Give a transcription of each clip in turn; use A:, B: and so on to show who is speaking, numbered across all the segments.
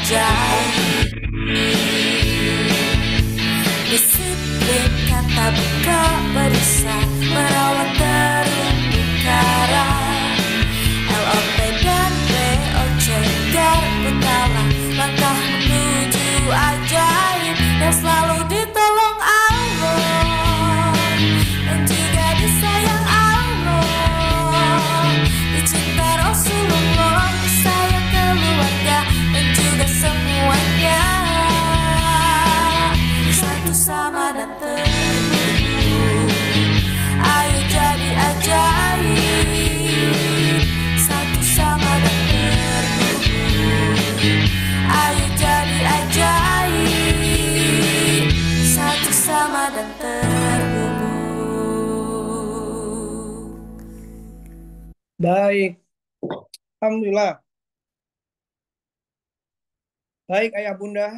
A: ajaib. Disiplin kata buka berusaha merawat terumbu karang. LOP dan BOC gar betala langkah menuju ajaib yang selalu ditolong Allah dan juga disayang Allah, dicinta Rasulullah, disayang keluarga dan juga semuanya. Satu sama dan terhubung, ayo jadi ajaib. Satu sama dan terhubung, ayo jadi ajaib. Satu sama dan terhubung.
B: Baik, Alhamdulillah. Baik, Ayah Bunda.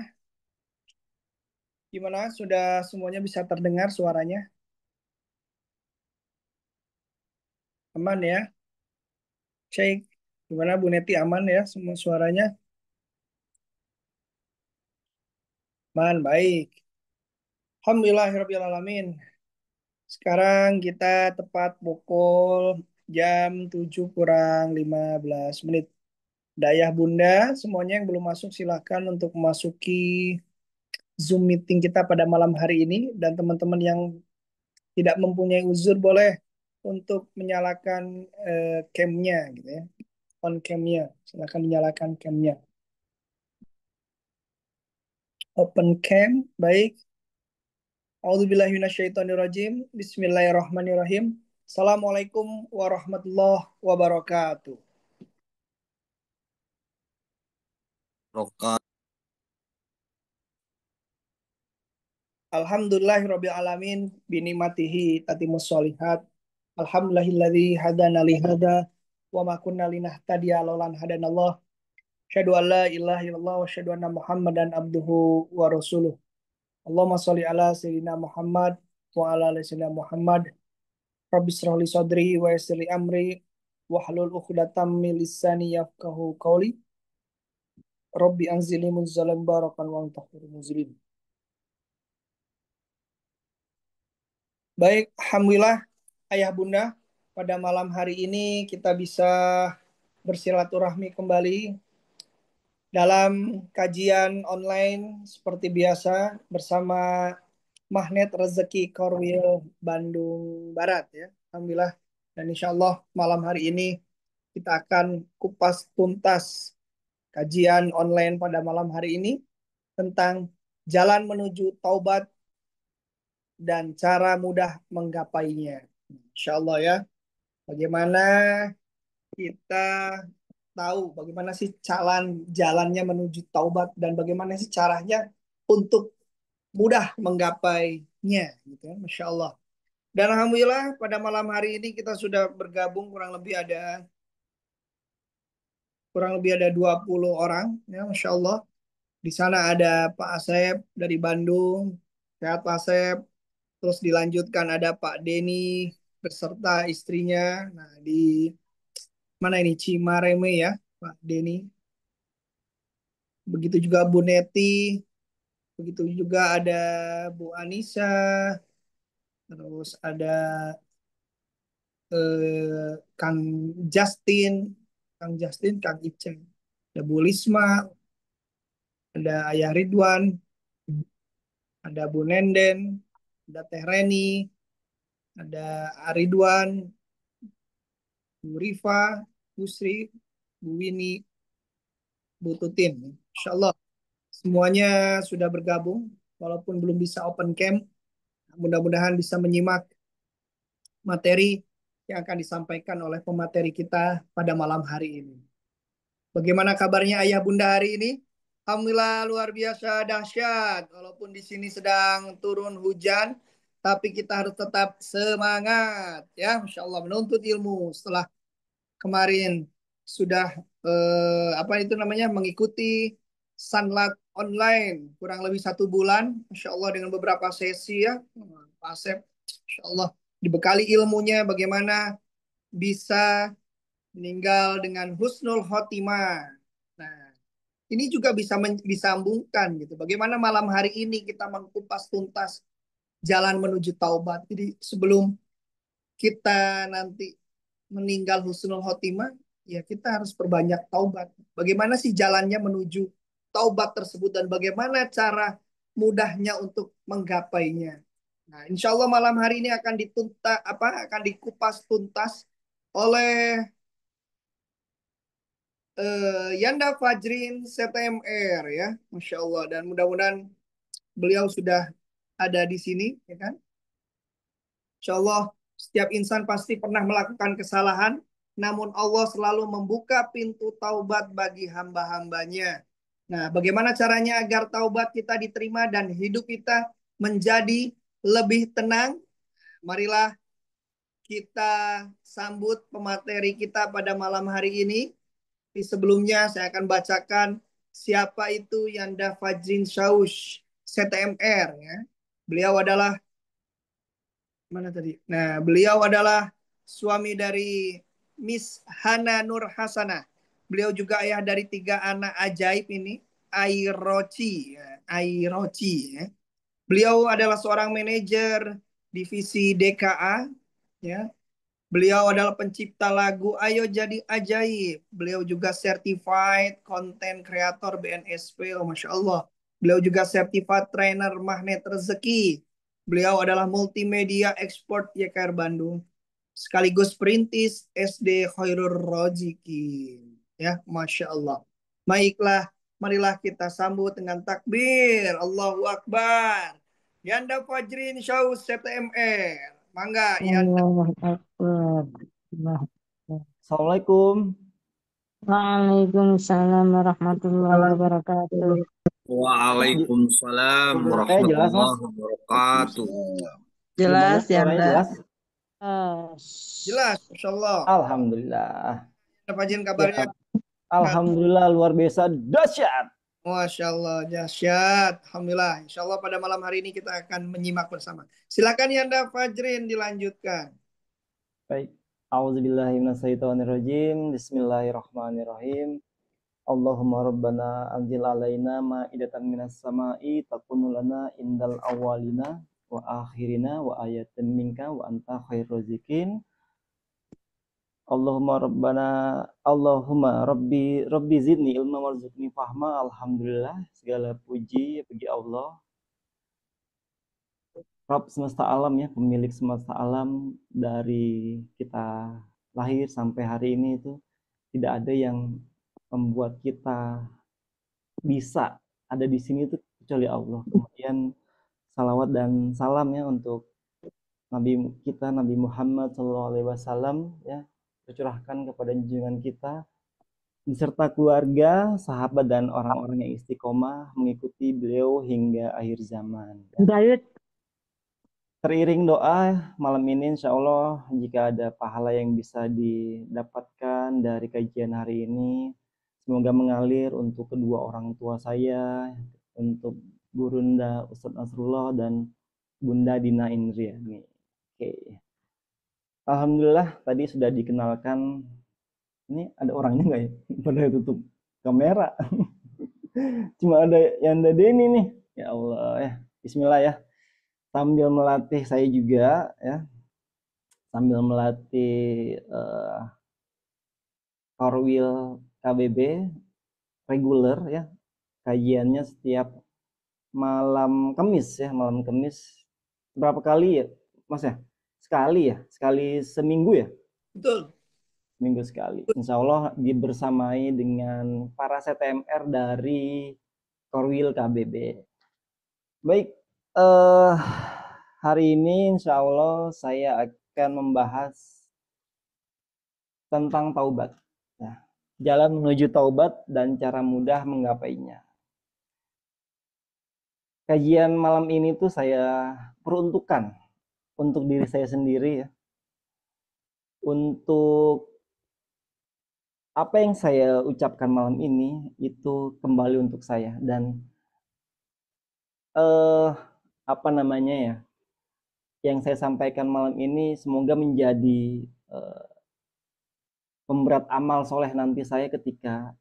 B: Gimana? Sudah semuanya bisa terdengar suaranya? Aman ya? Cek. Gimana Bu Neti, aman ya semua suaranya? Aman, baik. Alhamdulillahirrahmanirrahim. Sekarang kita tepat pukul jam 7 kurang 15 menit. Dayah Bunda, semuanya yang belum masuk silahkan untuk memasuki Zoom meeting kita pada malam hari ini. Dan teman-teman yang tidak mempunyai uzur boleh untuk menyalakan cam-nya gitu ya. On cam-nya. Silakan dinyalakan cam-nya. Open cam, baik. A'udzubillahiminasyaitonirrajim. Bismillahirrahmanirrahim. Assalamualaikum warahmatullahi wabarakatuh.
C: Rokat.
B: Alhamdulillahirabbil alamin binikmatihi tatimus sholihat. Alhamdulillahilladzi hadana li hada wa ma kunna linahtadiya laulan hadanallah. Asyhadu an la ilaha illallah wa asyhadu anna Muhammadan abduhu wa rasuluh. Allahumma sholli ala sayyidina Muhammad wa ala ali sayyidina Muhammad. Rabbi shrah li sadri wa yassir li amri wahlul 'uqdatam min lisani yafqahu qawli. Rabbi anzilni munzalan barakan wa anta khairul munzilin. Baik, alhamdulillah Ayah Bunda, pada malam hari ini kita bisa bersilaturahmi kembali dalam kajian online seperti biasa bersama Magnet Rezeki Korwil Bandung Barat ya. Alhamdulillah, dan insya Allah malam hari ini kita akan kupas tuntas kajian online pada malam hari ini tentang jalan menuju taubat dan cara mudah menggapainya. Insya Allah ya. Bagaimana kita tahu bagaimana sih jalannya menuju taubat dan bagaimana sih caranya untuk mudah menggapainya gitu ya. Masya Allah. Dan Alhamdulillah pada malam hari ini kita sudah bergabung kurang lebih ada 20 orang ya, Masya Allah. Di sana ada Pak Asep dari Bandung. Sehat Pak Asep. Terus dilanjutkan ada Pak Denny beserta istrinya. Nah, di mana ini? Cimareme ya, Pak Denny. Begitu juga Bu Neti. Begitu juga ada Bu Anissa. Terus ada Kang Justin. Kang Justin, Kang Iceng. Ada Bu Lisma. Ada Ayah Ridwan. Ada Bu Nenden. Ada Teh Reni. Ada Aridwan. Bu Rifa. Bu Sri. Bu Winnie. Bu Tutin. Insya Allah semuanya sudah bergabung walaupun belum bisa open cam. Mudah-mudahan bisa menyimak materi yang akan disampaikan oleh pemateri kita pada malam hari ini. Bagaimana kabarnya Ayah Bunda hari ini? Alhamdulillah luar biasa dahsyat. Walaupun di sini sedang turun hujan, tapi kita harus tetap semangat ya, Masya Allah menuntut ilmu setelah kemarin sudah apa itu namanya mengikuti Sunlat online kurang lebih 1 bulan, Masya Allah dengan beberapa sesi ya, Pak Asep, Masya Allah dibekali ilmunya bagaimana bisa meninggal dengan husnul khotimah. Nah, ini juga bisa disambungkan gitu. Bagaimana malam hari ini kita mengkupas tuntas jalan menuju taubat. Jadi sebelum kita nanti meninggal husnul khotimah, ya kita harus perbanyak taubat. Bagaimana sih jalannya menuju taubat tersebut dan bagaimana cara mudahnya untuk menggapainya. Nah, insya Allah malam hari ini akan dikupas tuntas oleh Yanda Fajrin CTMR ya, Masya Allah. Dan mudah-mudahan beliau sudah ada di sini, ya kan? Insya Allah setiap insan pasti pernah melakukan kesalahan, namun Allah selalu membuka pintu taubat bagi hamba-hambanya. Nah, bagaimana caranya agar taubat kita diterima dan hidup kita menjadi lebih tenang? Marilah kita sambut pemateri kita pada malam hari ini. Di sebelumnya saya akan bacakan siapa itu Yanda Fajrin Shaush CTMR ya. Beliau adalah mana tadi? Nah, beliau adalah suami dari Miss Hana Nur Hasanah. Beliau juga ayah dari 3 anak ajaib ini, Airochi, ya. Airochi. Ya. Beliau adalah seorang manajer divisi DKA. Ya. Beliau adalah pencipta lagu Ayo Jadi Ajaib. Beliau juga certified content creator BNSP. Oh, Masya Allah. Beliau juga certified trainer magnet rezeki. Beliau adalah multimedia export YKR Bandung. Sekaligus perintis SD Khairul Rozikin. Ya, Masya Allah. Baiklah, marilah kita sambut dengan takbir. Allahu Akbar. Yanda Fajrin Syaus CTMR. Mangga, Yanda.
D: Allahu Akbar. Allahu Akbar.
E: Assalamualaikum.
D: Waalaikumsalam warahmatullahi wabarakatuh.
C: Waalaikumsalam
E: Suara saya jelas, Mas?
C: warahmatullahi wabarakatuh.
D: Jelas
E: Gimana
D: ya,
E: suaranya
D: Mbak?
E: jelas?
B: Jelas, Masya Allah.
E: Alhamdulillah.
B: Yanda Fajrin kabarnya.
E: Ya, alhamdulillah luar biasa dahsyat.
B: Masya Allah, dahsyat. Alhamdulillah. Insya Allah pada malam hari ini kita akan menyimak bersama. Silakan Yanda Fajrin dilanjutkan.
E: Baik. A'udzubillahi minasyaitonirrajim. Bismillahirrahmanirrahim. Allahumma rabbana anzil alaina ma'idatan minas sama'i takunu lana indal awwalina wa akhirina wa ayatin minka wa anta khairur razikin. Allahumma rabbi zidni ilma warzuqni fahma. Alhamdulillah, segala puji bagi Allah, Rabb semesta alam ya, pemilik semesta alam. Dari kita lahir sampai hari ini itu tidak ada yang membuat kita bisa ada di sini itu kecuali Allah. Kemudian salawat dan salam ya untuk Nabi kita Nabi Muhammad SAW ya, tercurahkan kepada junjungan kita beserta keluarga, sahabat dan orang-orang yang istiqomah mengikuti beliau hingga akhir zaman.
D: Dayut.
E: Teriring doa malam ini, insya Allah jika ada pahala yang bisa didapatkan dari kajian hari ini, semoga mengalir untuk kedua orang tua saya, untuk Burunda Ustadz Nasrullah dan Bunda Dina Indriani. Oke. Alhamdulillah tadi sudah dikenalkan. Ini ada orangnya nggak ya? Pada tutup kamera. Cuma ada Yanda Deni nih. Ya Allah ya. Bismillah ya. Sambil melatih saya juga ya. Sambil melatih Korwil KBB reguler ya. Kajiannya setiap malam Kamis ya, malam Kamis. Berapa kali ya, Mas ya? Sekali ya? Sekali seminggu ya?
B: Betul.
E: Minggu sekali. Insya Allah dibersamai dengan para CTMR dari Korwil KBB. Baik, hari ini insya Allah saya akan membahas tentang taubat. Ya, jalan menuju taubat dan cara mudah menggapainya. Kajian malam ini tuh saya peruntukkan untuk diri saya sendiri ya. Untuk apa yang saya ucapkan malam ini itu kembali untuk saya dan apa namanya ya, yang saya sampaikan malam ini semoga menjadi pemberat amal soleh nanti saya ketika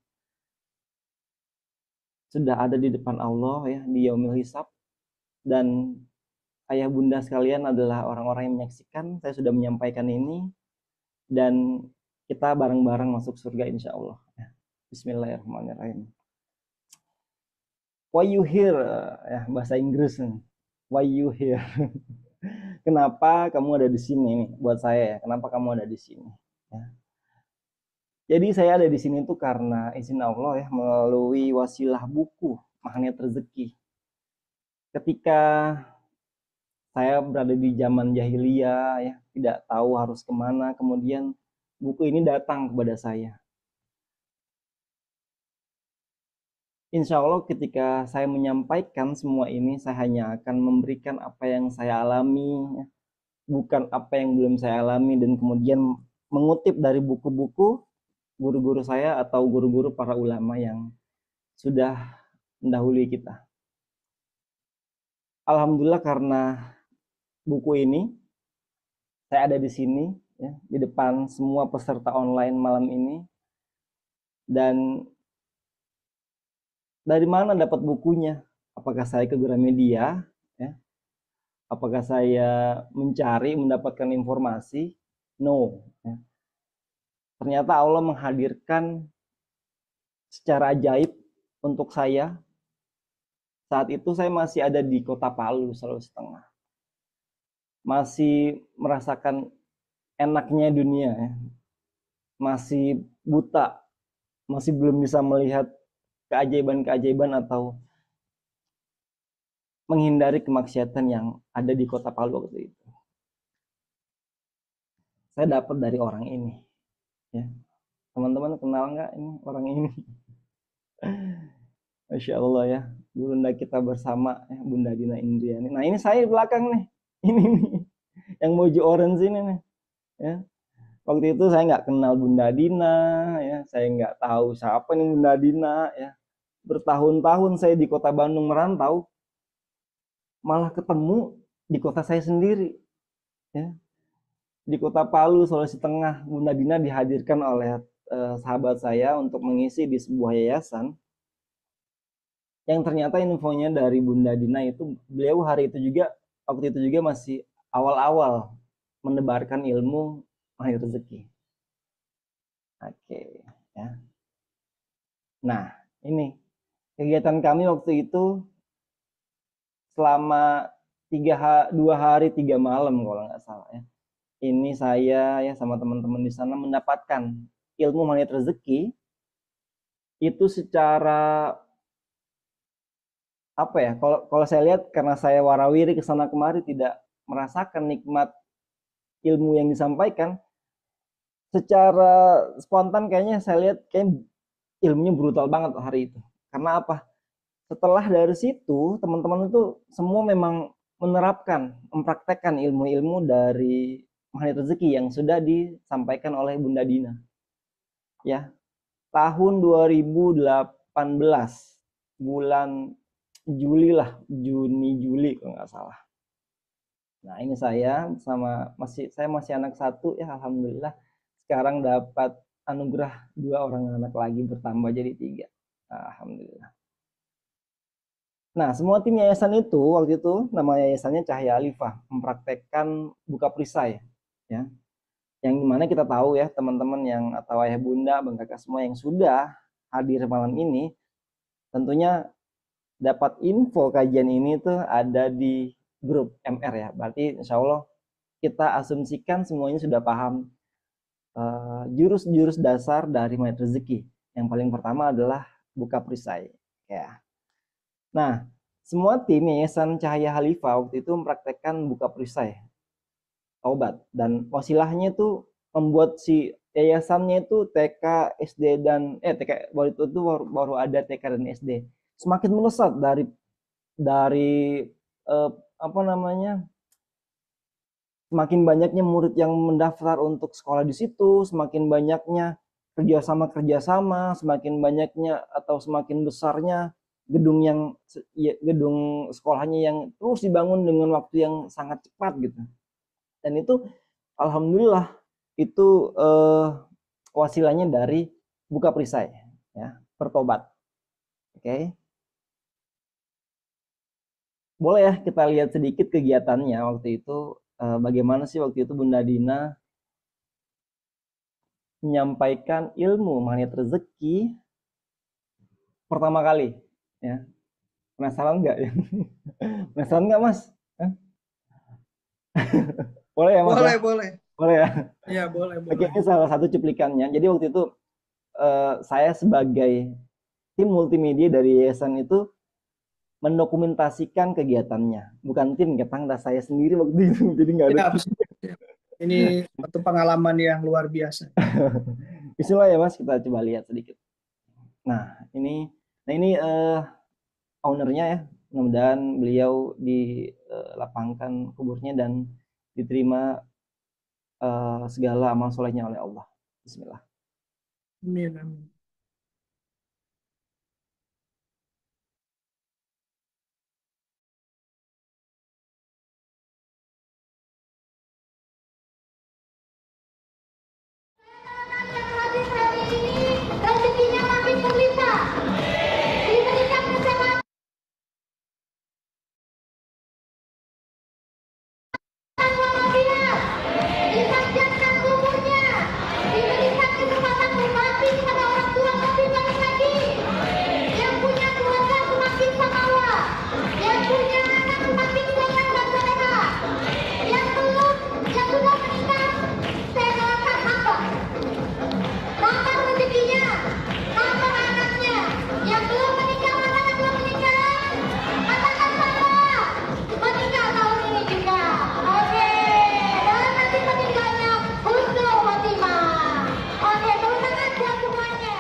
E: sudah ada di depan Allah ya di yaumil hisab, dan ayah bunda sekalian adalah orang-orang yang menyaksikan saya sudah menyampaikan ini, dan kita bareng-bareng masuk surga insya Allah. Bismillahirrahmanirrahim. Why you here? Ya, bahasa Inggris. Why you here? Kenapa kamu ada di sini? Buat saya ya, kenapa kamu ada di sini? Ya. Jadi saya ada di sini tuh karena izin Allah ya, melalui wasilah buku Magnet Rezeki. Ketika saya berada di zaman jahiliyah ya, tidak tahu harus kemana, kemudian buku ini datang kepada saya. Insya Allah ketika saya menyampaikan semua ini, saya hanya akan memberikan apa yang saya alami, bukan apa yang belum saya alami, dan kemudian mengutip dari buku-buku guru-guru saya atau guru-guru para ulama yang sudah mendahului kita. Alhamdulillah karena buku ini, saya ada di sini, ya, di depan semua peserta online malam ini. Dan dari mana dapat bukunya? Apakah saya ke Gramedia? Ya? Apakah saya mencari, mendapatkan informasi? No. Ya. Ternyata Allah menghadirkan secara ajaib untuk saya. Saat itu saya masih ada di kota Palu, Sulawesi Tengah. Masih merasakan enaknya dunia. Ya. Masih buta. Masih belum bisa melihat keajaiban-keajaiban atau menghindari kemaksiatan yang ada di kota Palu waktu itu. Saya dapat dari orang ini. Ya. Teman-teman kenal nggak ini orang ini? Masya Allah ya, Bunda kita bersama ya, Bunda Dina Indriani. Nah ini saya di belakang nih, ini nih, yang mojo orange ini nih. Ya. Waktu itu saya nggak kenal Bunda Dina, ya, saya nggak tahu siapa nih Bunda Dina, ya. Bertahun-tahun saya di kota Bandung merantau, malah ketemu di kota saya sendiri, ya. Di kota Palu, Sulawesi Tengah, Bunda Dina dihadirkan oleh sahabat saya untuk mengisi di sebuah yayasan, yang ternyata infonya dari Bunda Dina itu, beliau hari itu juga, waktu itu juga masih awal-awal menebarkan ilmu Magnet Rezeki. Oke, ya. Nah, ini kegiatan kami waktu itu selama 2 hari 3 malam kalau nggak salah ya. Ini saya ya sama teman-teman di sana mendapatkan ilmu Magnet Rezeki itu secara apa ya? Kalau saya lihat karena saya warawiri ke sana kemari tidak merasakan nikmat ilmu yang disampaikan, secara spontan kayaknya saya lihat kayak ilmunya brutal banget hari itu. Karena apa? Setelah dari situ teman-teman itu semua memang menerapkan, mempraktekkan ilmu-ilmu dari Magnet Rezeki yang sudah disampaikan oleh Bunda Dina. Ya. Tahun 2018 bulan Juli lah, Juni Juli kalau nggak salah. Nah ini saya saya masih anak 1 ya, alhamdulillah sekarang dapat anugerah 2 orang anak lagi bertambah jadi 3. Alhamdulillah. Nah semua tim yayasan itu waktu itu nama yayasannya Cahaya Alifah, mempraktekkan buka perisai ya. Yang dimana kita tahu ya teman-teman yang atau ayah bunda, bang kakak semua yang sudah hadir malam ini, tentunya dapat info kajian ini tuh ada di grup MR ya. Berarti insya Allah kita asumsikan semuanya sudah paham jurus-jurus dasar dari Magnet Rezeki. Yang paling pertama adalah buka perisai. Ya. Nah, semua tim Yayasan Cahaya Khalifah waktu itu mempraktekkan buka perisai taubat, dan wasilahnya tuh membuat si yayasannya itu TK, SD dan TK waktu itu baru ada TK dan SD. Semakin melesat dari apa namanya, semakin banyaknya murid yang mendaftar untuk sekolah di situ, semakin banyaknya kerjasama, semakin banyaknya atau semakin besarnya gedung sekolahnya yang terus dibangun dengan waktu yang sangat cepat gitu. Dan itu alhamdulillah itu wasilahnya dari buka perisai ya, bertobat. Oke. boleh ya kita lihat sedikit kegiatannya waktu itu. Bagaimana sih waktu itu Bunda Dina menyampaikan ilmu magnet rezeki pertama kali ya. Penasaran nggak ya? Penasaran nggak Mas? Hah? Boleh ya Mas ya?
B: Boleh.
E: Boleh ya?
B: Ya, boleh.
E: Oke, ini salah satu cuplikannya. Jadi waktu itu saya sebagai tim multimedia dari yayasan itu mendokumentasikan kegiatannya. Bukan tim, ketangga saya sendiri waktu itu. Jadi nggak ada.
B: Ya, ini satu pengalaman yang luar biasa.
E: Bismillah ya Mas, kita coba lihat sedikit. Nah ini ownernya ya. Mudah-mudahan beliau dilapangkan kuburnya dan diterima segala amal solehnya oleh Allah. Bismillah.
B: Amin.
F: Rezekinya makin berlimpah, diberikan kesehatan walafiat, dipanjangkan umurnya, diberikan kesempatan berbakti kepada orang tua lebih baik lagi. Yang punya keluarga semakin samawa, yang punya anak semakin sayang dan soleha. Yang belum, yang sudah menikah, saya doakan apa? Tambah rezekinya, tambah anaknya. Yang belum menikah, mana yang belum menikah? Katakan saya, menikah tahun ini juga. Oke, dan nanti meninggalnya husnul khotimah. Oke, tepuk tangan buat semuanya.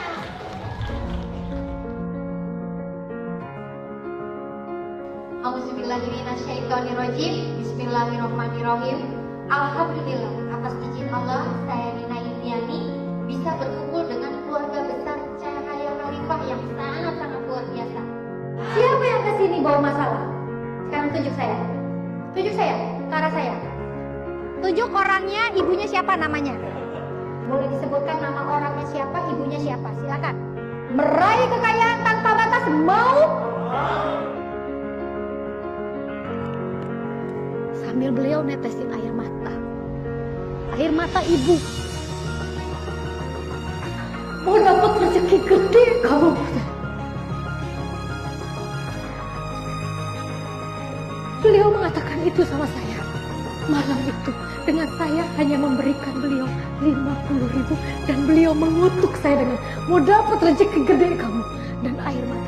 F: Auzubillahiminasyaitonirrajim. Bismillahirrahmanirrahim. Alhamdulillah, atas izin Allah, saya Nina Indiani bisa berkumpul dengan keluarga besar Cahaya Khalifah yang sangat-sangat luar biasa. Siapa yang kesini bawa masalah? Sekarang tunjuk saya. Tunjuk saya, ke arah saya. Tunjuk orangnya, ibunya siapa namanya? Boleh disebutkan nama orangnya siapa, ibunya siapa? Silakan. Meraih kekayaan tanpa batas, mau? Sambil beliau netesin air mata. Air mata ibu. Mau dapat rezeki gede kamu. Beliau mengatakan itu sama saya. Malam itu dengan saya hanya memberikan beliau 50.000 dan beliau mengutuk saya dengan mau dapat rezeki gede kamu dan air mata.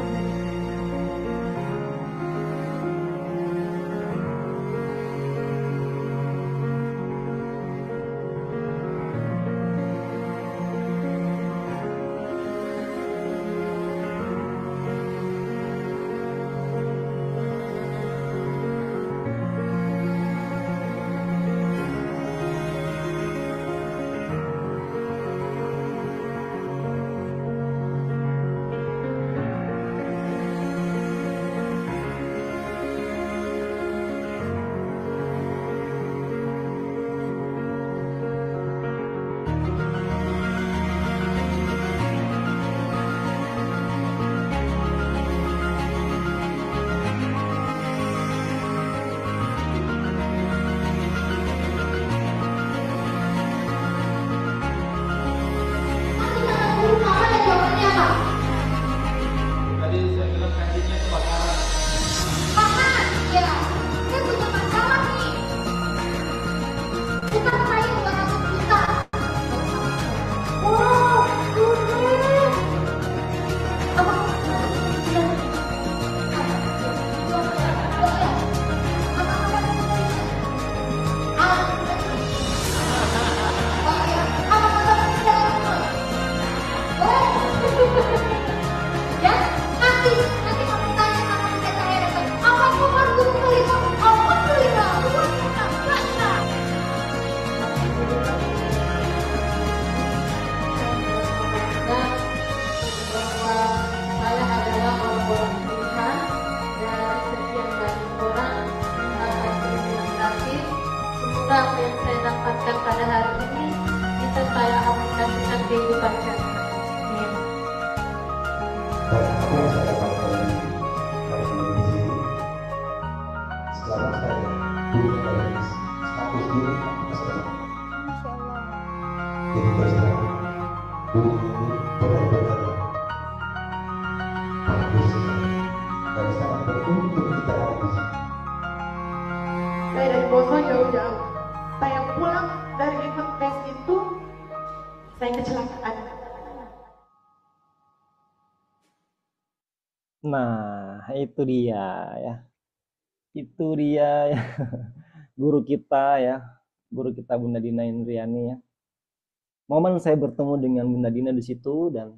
E: dan sangat beruntung jika ada di sini.
F: Saya dari Boso jauh-jauh. Saya pulang dari ikut tes itu, saya kecelakaan.
E: Nah, itu dia ya. Itu dia ya. Guru kita ya. Guru kita Bunda Dina Indriani ya. Momen saya bertemu dengan Bunda Dina di situ dan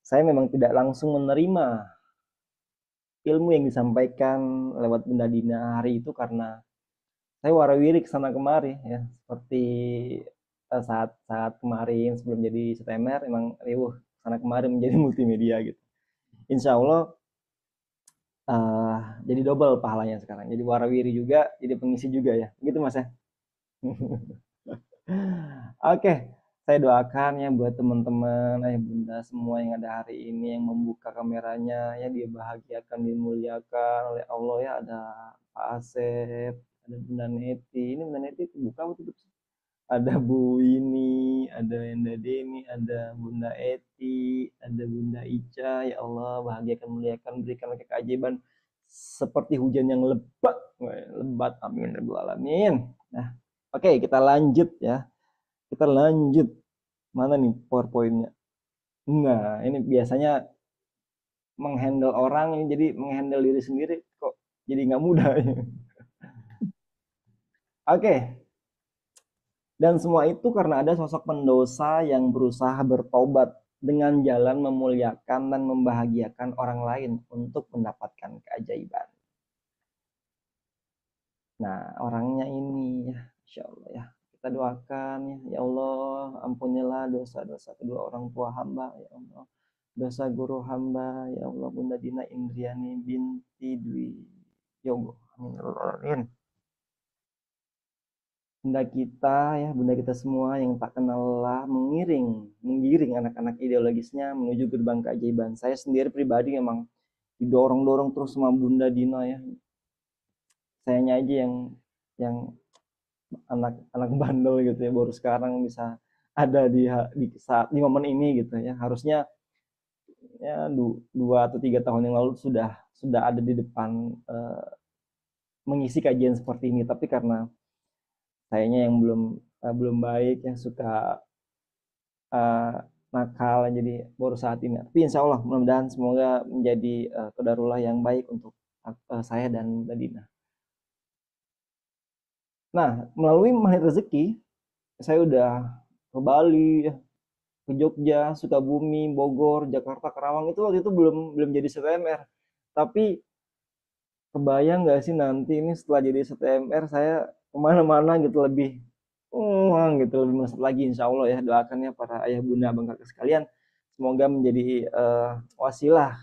E: saya memang tidak langsung menerima ilmu yang disampaikan lewat Bunda Dina hari itu karena saya warawiri kesana kemari ya, seperti saat kemarin sebelum jadi STMR emang riuh kesana kemari menjadi multimedia gitu. Insya Allah jadi double pahalanya sekarang, jadi warawiri juga, jadi pengisi juga ya, gitu Mas ya. Oke, saya doakan ya buat teman-teman ayah bunda semua yang ada hari ini yang membuka kameranya ya, dia bahagiakan, dimuliakan oleh Allah ya. Ada Pak Asep, ada Bunda Neti. Ini Bunda Neti buka apa tutup? Ada Bu Ini, ada Enda Deni, ada Bunda Eti, ada Bunda Ica. Ya Allah, bahagiakan, muliakan, berikan keajaiban seperti hujan yang lebat. Amin ya rabbal alamin. Nah, oke, kita lanjut ya. Kita lanjut. Mana nih PowerPoint-nya? Nah, ini biasanya menghandle orang, ini jadi menghandle diri sendiri kok jadi nggak mudah. Oke. Dan semua itu karena ada sosok pendosa yang berusaha bertobat dengan jalan memuliakan dan membahagiakan orang lain untuk mendapatkan keajaiban. Nah, orangnya ini ya, insya Allah ya. Kita doakan ya, ya Allah, ampunilah dosa-dosa kedua orang tua hamba, ya Allah. Dosa guru hamba, ya Allah, Bunda Dina Indriani binti Dwi Yogo. Amin. Bunda kita ya, bunda kita semua yang tak kenal lelah menggiring anak-anak ideologisnya menuju gerbang keajaiban. Saya sendiri pribadi memang didorong-dorong terus sama Bunda Dina ya. Sayanya aja yang anak bandel gitu ya, baru sekarang bisa ada di saat di momen ini gitu ya. Harusnya ya 2 atau 3 tahun yang lalu sudah ada di depan mengisi kajian seperti ini, tapi karena sayanya yang belum baik, yang suka nakal, jadi baru saat ini. Tapi insya Allah mudah-mudahan semoga menjadi qadarullah yang baik untuk saya dan Mbak Dina. Nah, melalui Magnet Rezeki saya udah ke Bali, ke Jogja, Sukabumi, Bogor, Jakarta, Karawang. Itu waktu itu belum jadi STMR. Tapi kebayang nggak sih nanti ini setelah jadi STMR saya kemana-mana gitu lebih melesat lagi, insya Allah ya. Doakan ya para ayah bunda abang kakak sekalian, semoga menjadi wasilah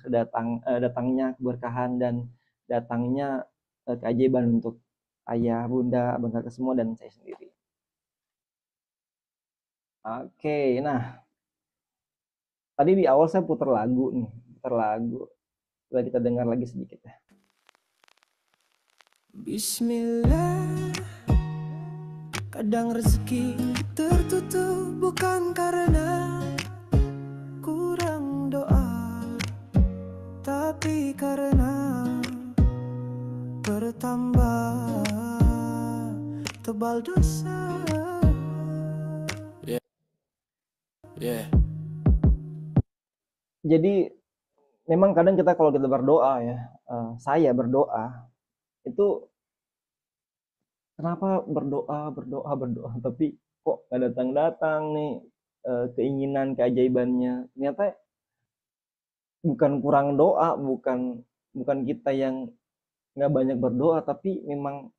E: datangnya keberkahan dan datangnya keajaiban untuk ayah bunda abang kakak semua dan saya sendiri. Oke, nah tadi di awal saya putar lagu. Coba kita dengar lagi sedikit ya.
G: Bismillah, kadang rezeki tertutup bukan karena kurang doa, tapi karena bertambah tebal dosa. Yeah.
E: Jadi memang kadang kita kalau kita berdoa ya, saya berdoa itu kenapa berdoa tapi kok gak datang nih keinginan keajaibannya. Ternyata bukan kurang doa, bukan kita yang nggak banyak berdoa, tapi memang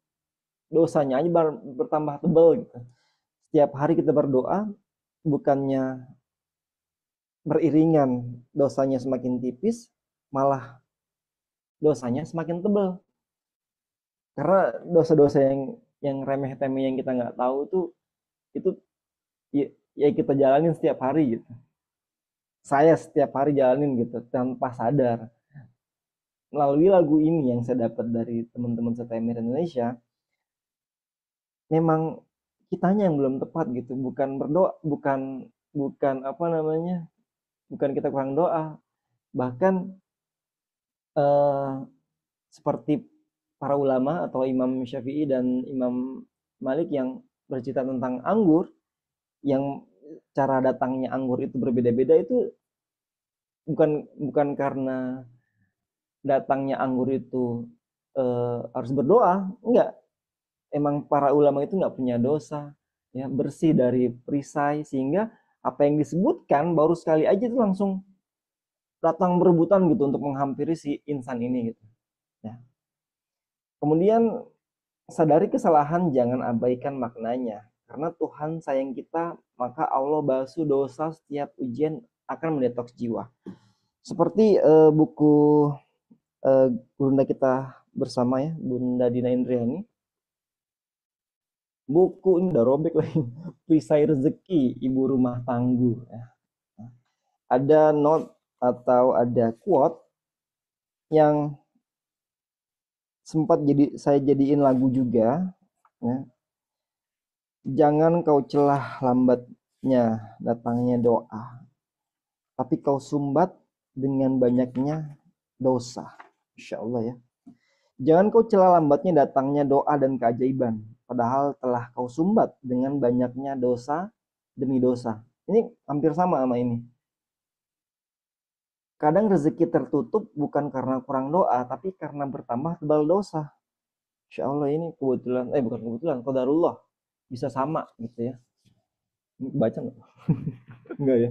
E: dosanya aja bertambah tebal gitu. Setiap hari kita berdoa bukannya beriringan dosanya semakin tipis, malah dosanya semakin tebal. Karena dosa-dosa yang remeh-temeh yang kita nggak tahu itu ya kita jalanin setiap hari gitu. Saya setiap hari jalanin gitu tanpa sadar. Melalui lagu ini yang saya dapat dari teman-teman STMR Indonesia, memang kitanya yang belum tepat gitu, bukan berdoa, bukan bukan kita kurang doa, bahkan seperti para ulama atau Imam Syafi'i dan Imam Malik yang bercerita tentang anggur, yang cara datangnya anggur itu berbeda-beda, itu bukan karena datangnya anggur itu harus berdoa, enggak. Emang para ulama itu nggak punya dosa, ya, bersih dari perisai, sehingga apa yang disebutkan baru sekali aja itu langsung datang berebutan gitu untuk menghampiri si insan ini gitu. Ya. Kemudian sadari kesalahan, jangan abaikan maknanya. Karena Tuhan sayang kita, maka Allah basuh dosa setiap ujian akan mendetoks jiwa. Seperti buku Bunda kita bersama ya, Bunda Dina Indriani. Buku ini udah robek lagi. Perisai Rezeki Ibu Rumah Tangguh. Ya. Ada note atau ada quote yang sempat saya jadiin lagu juga, ya. Jangan kau celah lambatnya datangnya doa, tapi kau sumbat dengan banyaknya dosa. Insya Allah ya. Jangan kau celah lambatnya datangnya doa dan keajaiban, padahal telah kau sumbat dengan banyaknya dosa demi dosa. Ini hampir sama ini. Kadang rezeki tertutup bukan karena kurang doa, tapi karena bertambah tebal dosa. Insya Allah ini kebetulan, bukan kebetulan, qadarullah. Bisa sama gitu ya. Baca nggak? Enggak ya.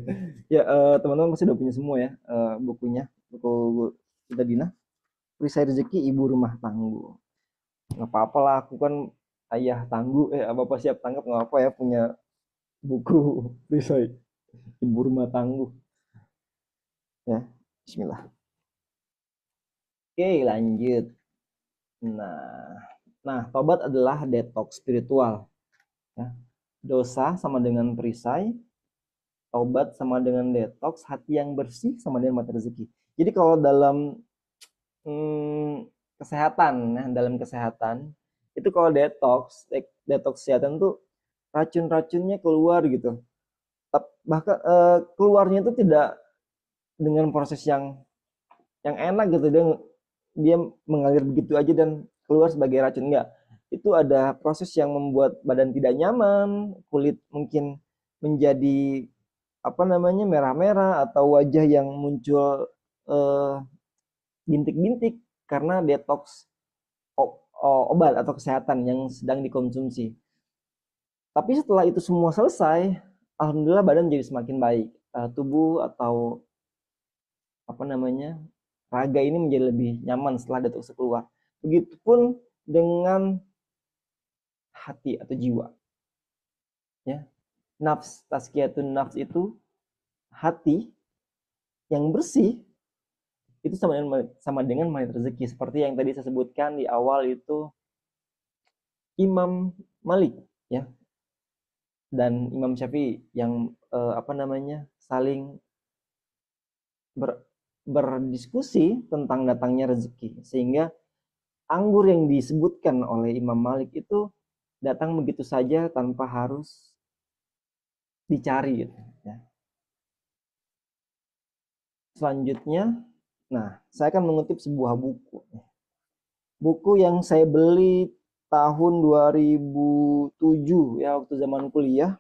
E: Ya teman-teman pasti udah punya semua ya bukunya. Buku kita Dina. Perisai Rezeki Ibu Rumah Tangguh. Nggak apa-apa lah, aku kan ayah tangguh. Bapak siap tanggap, nggak apa ya punya buku perisai Ibu Rumah Tangguh. Ya, bismillah. Oke, lanjut. Nah, tobat adalah detox spiritual. Ya. Dosa sama dengan perisai, tobat sama dengan detox, hati yang bersih sama dengan mata rezeki. Jadi kalau dalam kesehatan, ya, dalam kesehatan itu kalau detox kesehatan tuh racun-racunnya keluar gitu. Bahkan keluarnya itu tidak dengan proses yang enak gitu, dia mengalir begitu aja dan keluar sebagai racun, enggak. Itu ada proses yang membuat badan tidak nyaman, kulit mungkin menjadi merah-merah, atau wajah yang muncul bintik-bintik karena detox obat atau kesehatan yang sedang dikonsumsi. Tapi setelah itu semua selesai, alhamdulillah badan jadi semakin baik. Tubuh atau raga ini menjadi lebih nyaman setelah detox keluar. Begitupun dengan hati atau jiwa. Ya. Nafs, tazkiyatun nafs itu hati yang bersih, itu sama dengan magnet rezeki. Seperti yang tadi saya sebutkan di awal itu Imam Malik ya dan Imam Syafi'i yang saling berdiskusi tentang datangnya rezeki, sehingga anggur yang disebutkan oleh Imam Malik itu datang begitu saja tanpa harus dicari gitu ya. Selanjutnya, saya akan mengutip sebuah buku. Buku yang saya beli tahun 2007 ya, waktu zaman kuliah.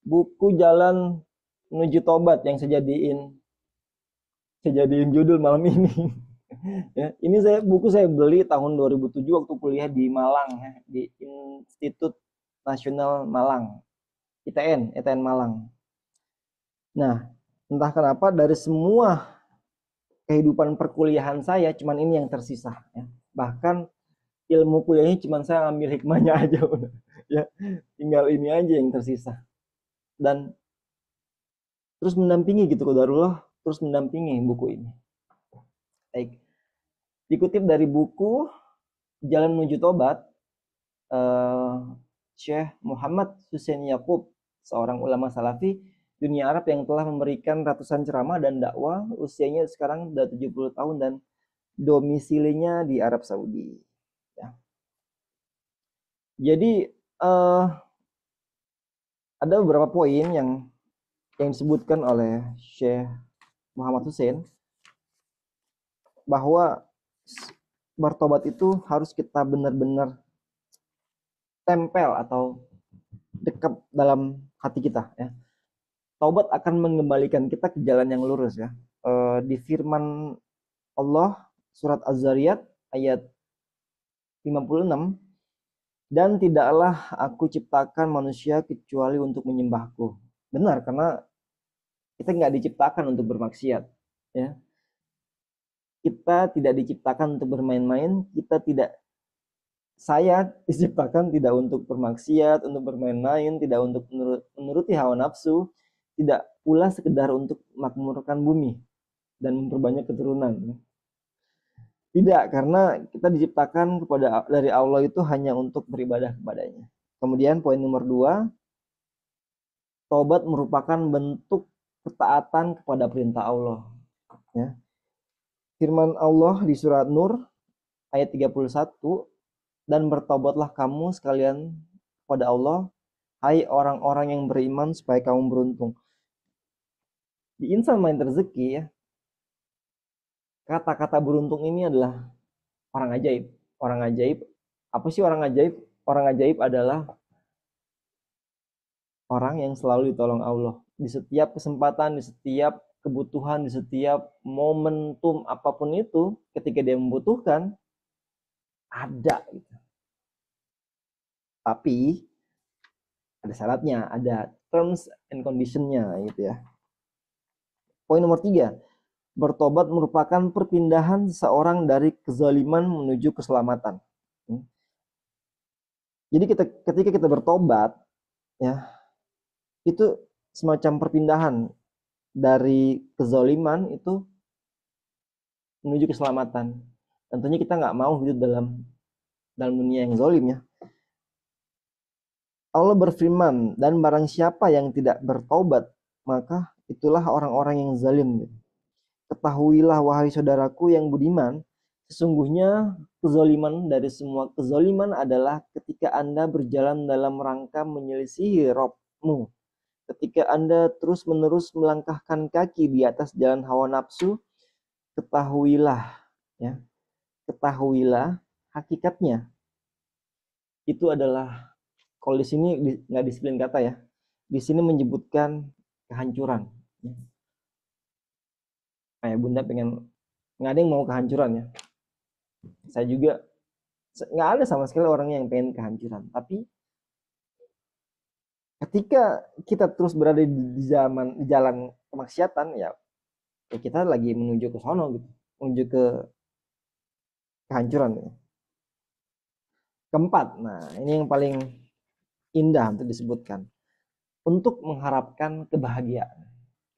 E: Buku Jalan Menuju Tobat yang saya jadiin judul malam ini. Ya, ini buku saya beli tahun 2007 waktu kuliah di Malang ya, di Institut Nasional Malang, ITN Malang. Nah, entah kenapa dari semua kehidupan perkuliahan saya cuman ini yang tersisa ya. Bahkan ilmu kuliahnya cuman saya ambil hikmahnya aja udah. Ya, tinggal ini aja yang tersisa. Dan terus mendampingi gitu, qadarullah, terus mendampingi buku ini. Baik. Dikutip dari buku Jalan Menuju Tobat, Syekh Muhammad Hussein Yaqub, seorang ulama salafi dunia Arab yang telah memberikan ratusan ceramah dan dakwah, usianya sekarang sudah 70 tahun dan domisilinya di Arab Saudi. Ya. Jadi ada beberapa poin yang disebutkan oleh Syekh Muhammad Hussein. bahwa bertobat itu harus kita benar-benar tempel atau dekat dalam hati kita ya. Taubat akan mengembalikan kita ke jalan yang lurus ya. Di firman Allah surat Az-Zariyat ayat 56, dan tidaklah aku ciptakan manusia kecuali untuk menyembahku. Benar, karena kita nggak diciptakan untuk bermaksiat ya. Kita tidak diciptakan untuk bermain-main, saya diciptakan tidak untuk bermaksiat, untuk bermain-main, tidak untuk menuruti hawa nafsu, tidak pula sekedar untuk makmurkan bumi dan memperbanyak keturunan. Tidak, karena kita diciptakan dari Allah itu hanya untuk beribadah kepadanya. Kemudian poin nomor 2, taubat merupakan bentuk ketaatan kepada perintah Allah. Ya. Firman Allah di surat Nur ayat 31, dan bertobatlah kamu sekalian kepada Allah, hai orang-orang yang beriman, supaya kamu beruntung. Di Insan Main Rezeki ya, kata-kata beruntung ini adalah orang ajaib. Orang ajaib, apa sih orang ajaib? Orang ajaib adalah orang yang selalu ditolong Allah. Di setiap kesempatan, di setiap kebutuhan, di setiap momentum apapun itu, ketika dia membutuhkan, ada gitu. Tapi ada syaratnya, ada terms and condition-nya gitu ya. Poin nomor 3, bertobat merupakan perpindahan seseorang dari kezaliman menuju keselamatan. Jadi ketika kita bertobat ya, itu semacam perpindahan dari kezaliman itu menuju keselamatan. Tentunya kita nggak mau hidup dalam dunia yang zalim ya. Allah berfirman, dan barang siapa yang tidak bertobat, maka itulah orang-orang yang zalim. Ketahuilah wahai saudaraku yang budiman, sesungguhnya kezaliman dari semua kezaliman adalah ketika Anda berjalan dalam rangka menyelisihi Rabb-mu. Ketika Anda terus-menerus melangkahkan kaki di atas jalan hawa nafsu, ketahuilah ya, ketahuilah hakikatnya itu adalah, kalau di sini nggak disiplin kata ya, di sini menyebutkan kehancuran. Kayak Bunda pengen, nggak ada yang mau kehancuran ya. Saya juga nggak ada sama sekali orang yang pengen kehancuran. Tapi ketika kita terus berada di jalan kemaksiatan ya kita lagi menuju ke sono gitu, menuju ke kehancuran. Keempat, nah ini yang paling indah untuk disebutkan, untuk mengharapkan kebahagiaan.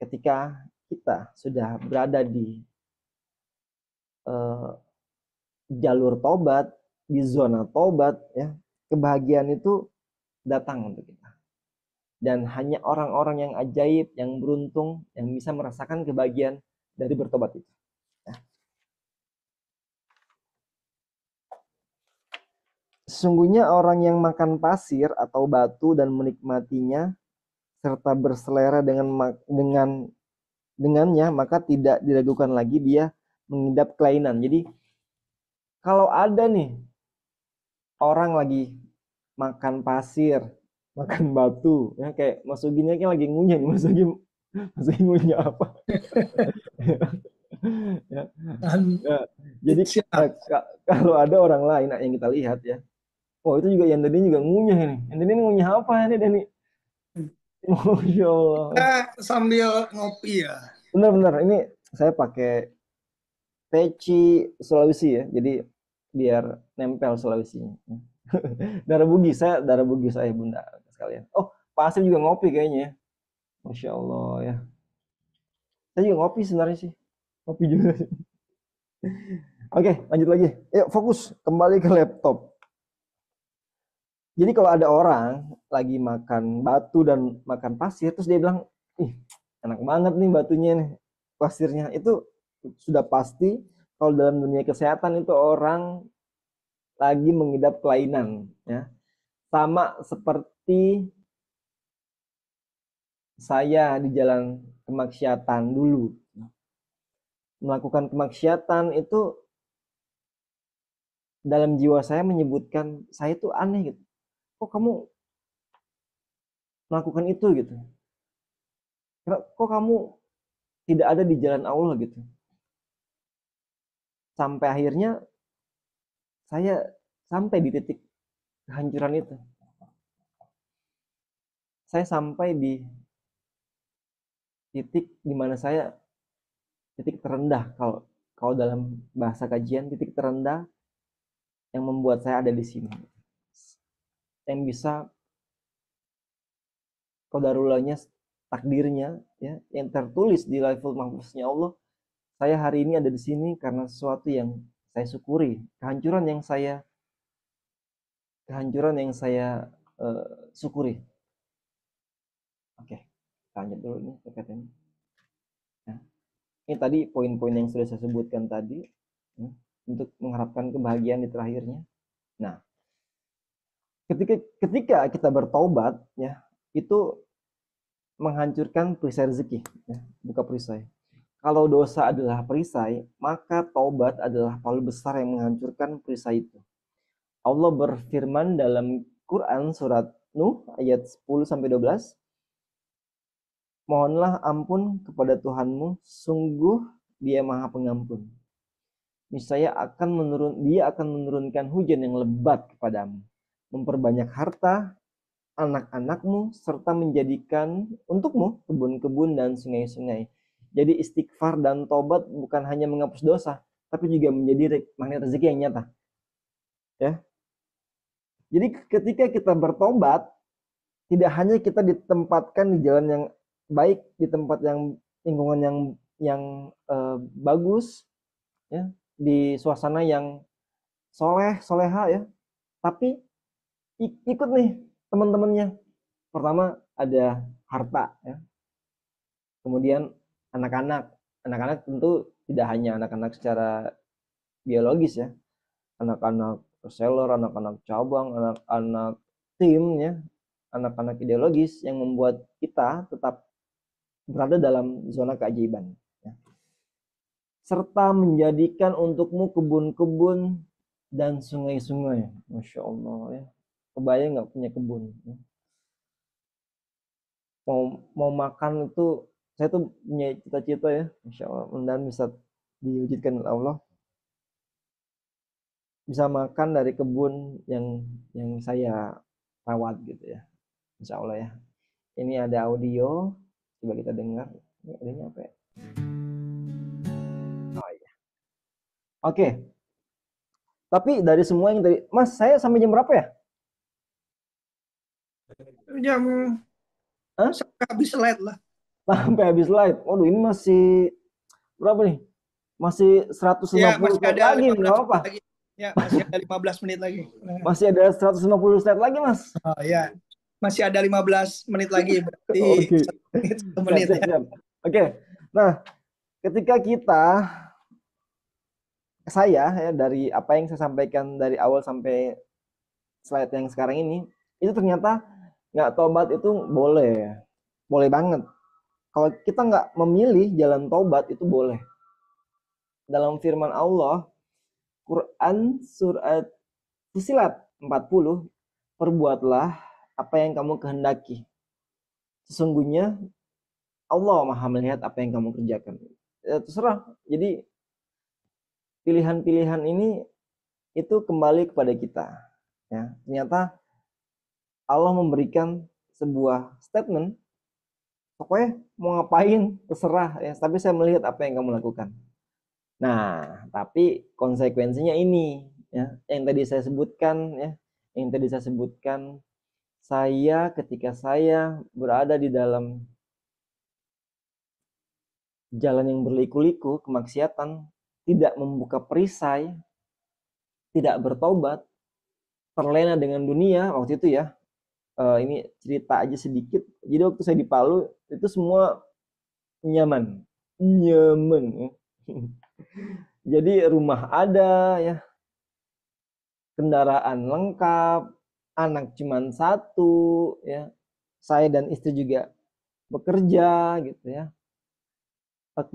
E: Ketika kita sudah berada di jalur tobat, di zona tobat ya, kebahagiaan itu datang untuk kita. Dan hanya orang-orang yang ajaib, yang beruntung, yang bisa merasakan kebahagiaan dari bertobat itu. Ya. Sesungguhnya orang yang makan pasir atau batu dan menikmatinya serta berselera dengannya, maka tidak diragukan lagi dia mengidap kelainan. Jadi kalau ada nih orang lagi makan pasir, makan batu, ya kayak Mas Uginya kan lagi ngunyah nih, Mas Ugi ngunyah apa? Ya. Ya. Jadi kalau ada orang lain yang kita lihat ya, oh itu juga yang tadi juga ngunyah ini. Yang tadi ngunyah apa ini Dani? Masya Allah.
B: Kita sambil ngopi ya.
E: Benar-benar ini saya pakai peci Sulawesi ya, jadi biar nempel Sulawesinya. darah bugis saya Bunda sekalian. Oh, Pak Asif juga ngopi kayaknya ya. Masya Allah ya. Saya juga ngopi sebenarnya sih. Ngopi juga sih. Oke, lanjut lagi. Yuk fokus kembali ke laptop. Jadi kalau ada orang lagi makan batu dan makan pasir, terus dia bilang, ih enak banget nih batunya nih, pasirnya, itu sudah pasti kalau dalam dunia kesehatan itu orang lagi mengidap kelainan ya. Sama seperti saya di jalan kemaksiatan dulu. melakukan kemaksiatan itu dalam jiwa saya menyebutkan saya itu aneh gitu. Kok kamu melakukan itu gitu? Kok kamu tidak ada di jalan Allah gitu? Sampai akhirnya saya sampai di titik kehancuran itu. Saya sampai di titik di mana saya titik terendah, kalau dalam bahasa kajian, titik terendah yang membuat saya ada di sini. Yang bisa qadarulahnya, takdirnya ya, yang tertulis di Lauhul Mahfuznya Allah, saya hari ini ada di sini karena sesuatu yang saya syukuri, kehancuran yang saya syukuri. Oke, lanjut dulu nih terkait ini. Nah, ini tadi poin-poin yang sudah saya sebutkan tadi ya, untuk mengharapkan kebahagiaan di terakhirnya. Nah, ketika kita bertaubat ya, itu menghancurkan perisai rezeki ya, bukan perisai. Kalau dosa adalah perisai, maka taubat adalah palu besar yang menghancurkan perisai itu. Allah berfirman dalam Quran surat Nuh ayat 10-12, mohonlah ampun kepada Tuhanmu, sungguh Dia Maha Pengampun. Niscaya Dia akan menurunkan hujan yang lebat kepadamu, memperbanyak harta, anak-anakmu, serta menjadikan untukmu kebun-kebun dan sungai-sungai. Jadi istighfar dan tobat bukan hanya menghapus dosa, tapi juga menjadi magnet rezeki yang nyata. Ya. Jadi ketika kita bertobat, tidak hanya kita ditempatkan di jalan yang baik, di tempat yang lingkungan yang bagus, ya, di suasana yang soleha ya, tapi ikut nih teman-temannya. Pertama ada harta ya, kemudian anak-anak tentu tidak hanya anak-anak secara biologis ya, anak-anak reseller, anak-anak cabang, anak-anak tim ya, anak-anak ideologis yang membuat kita tetap berada dalam zona keajaiban ya. Serta menjadikan untukmu kebun-kebun dan sungai-sungai. Masya Allah ya, kebayang nggak punya kebun ya? Mau makan itu, saya tuh punya cita-cita ya, Masya Allah, mudah-mudahan bisa diwujudkan oleh Allah, bisa makan dari kebun yang saya rawat gitu ya, Insya Allah ya. Ini ada audio, coba kita dengar. Ini adanya apa ya? Oh iya. Oke. Tapi dari semua yang tadi, Mas, saya sampai jam berapa ya?
B: Jam sampai habis slide lah.
E: Sampai habis slide. Waduh, ini masih berapa nih? Masih 150
B: ya, masih
E: slide
B: ada
E: lagi, nggak apa-apa.
B: Ya, masih ada 15 menit lagi.
E: Masih ada 150 slide lagi, Mas.
B: Oh ya, masih ada 15 menit lagi, berarti
E: Oke.
B: 1 menit ya.
E: Siap. Oke. Nah, ketika saya ya, dari apa yang saya sampaikan dari awal sampai slide yang sekarang ini, itu ternyata nggak tobat itu boleh banget. Kalau kita nggak memilih jalan tobat itu boleh. Dalam firman Allah, Quran surat Fussilat 40, perbuatlah apa yang kamu kehendaki. Sesungguhnya Allah Maha melihat apa yang kamu kerjakan. Ya, terserah. Jadi pilihan-pilihan ini itu kembali kepada kita. Ya, ternyata Allah memberikan sebuah statement, pokoknya mau ngapain terserah ya, tapi saya melihat apa yang kamu lakukan. Nah, tapi konsekuensinya ini ya, yang tadi saya sebutkan, ketika saya berada di dalam jalan yang berliku-liku kemaksiatan, tidak membuka perisai, tidak bertobat, terlena dengan dunia waktu itu ya. Ini cerita aja sedikit. Jadi waktu saya di Palu itu semua nyaman. Jadi rumah ada ya, kendaraan lengkap, anak cuma 1 ya, saya dan istri juga bekerja gitu ya,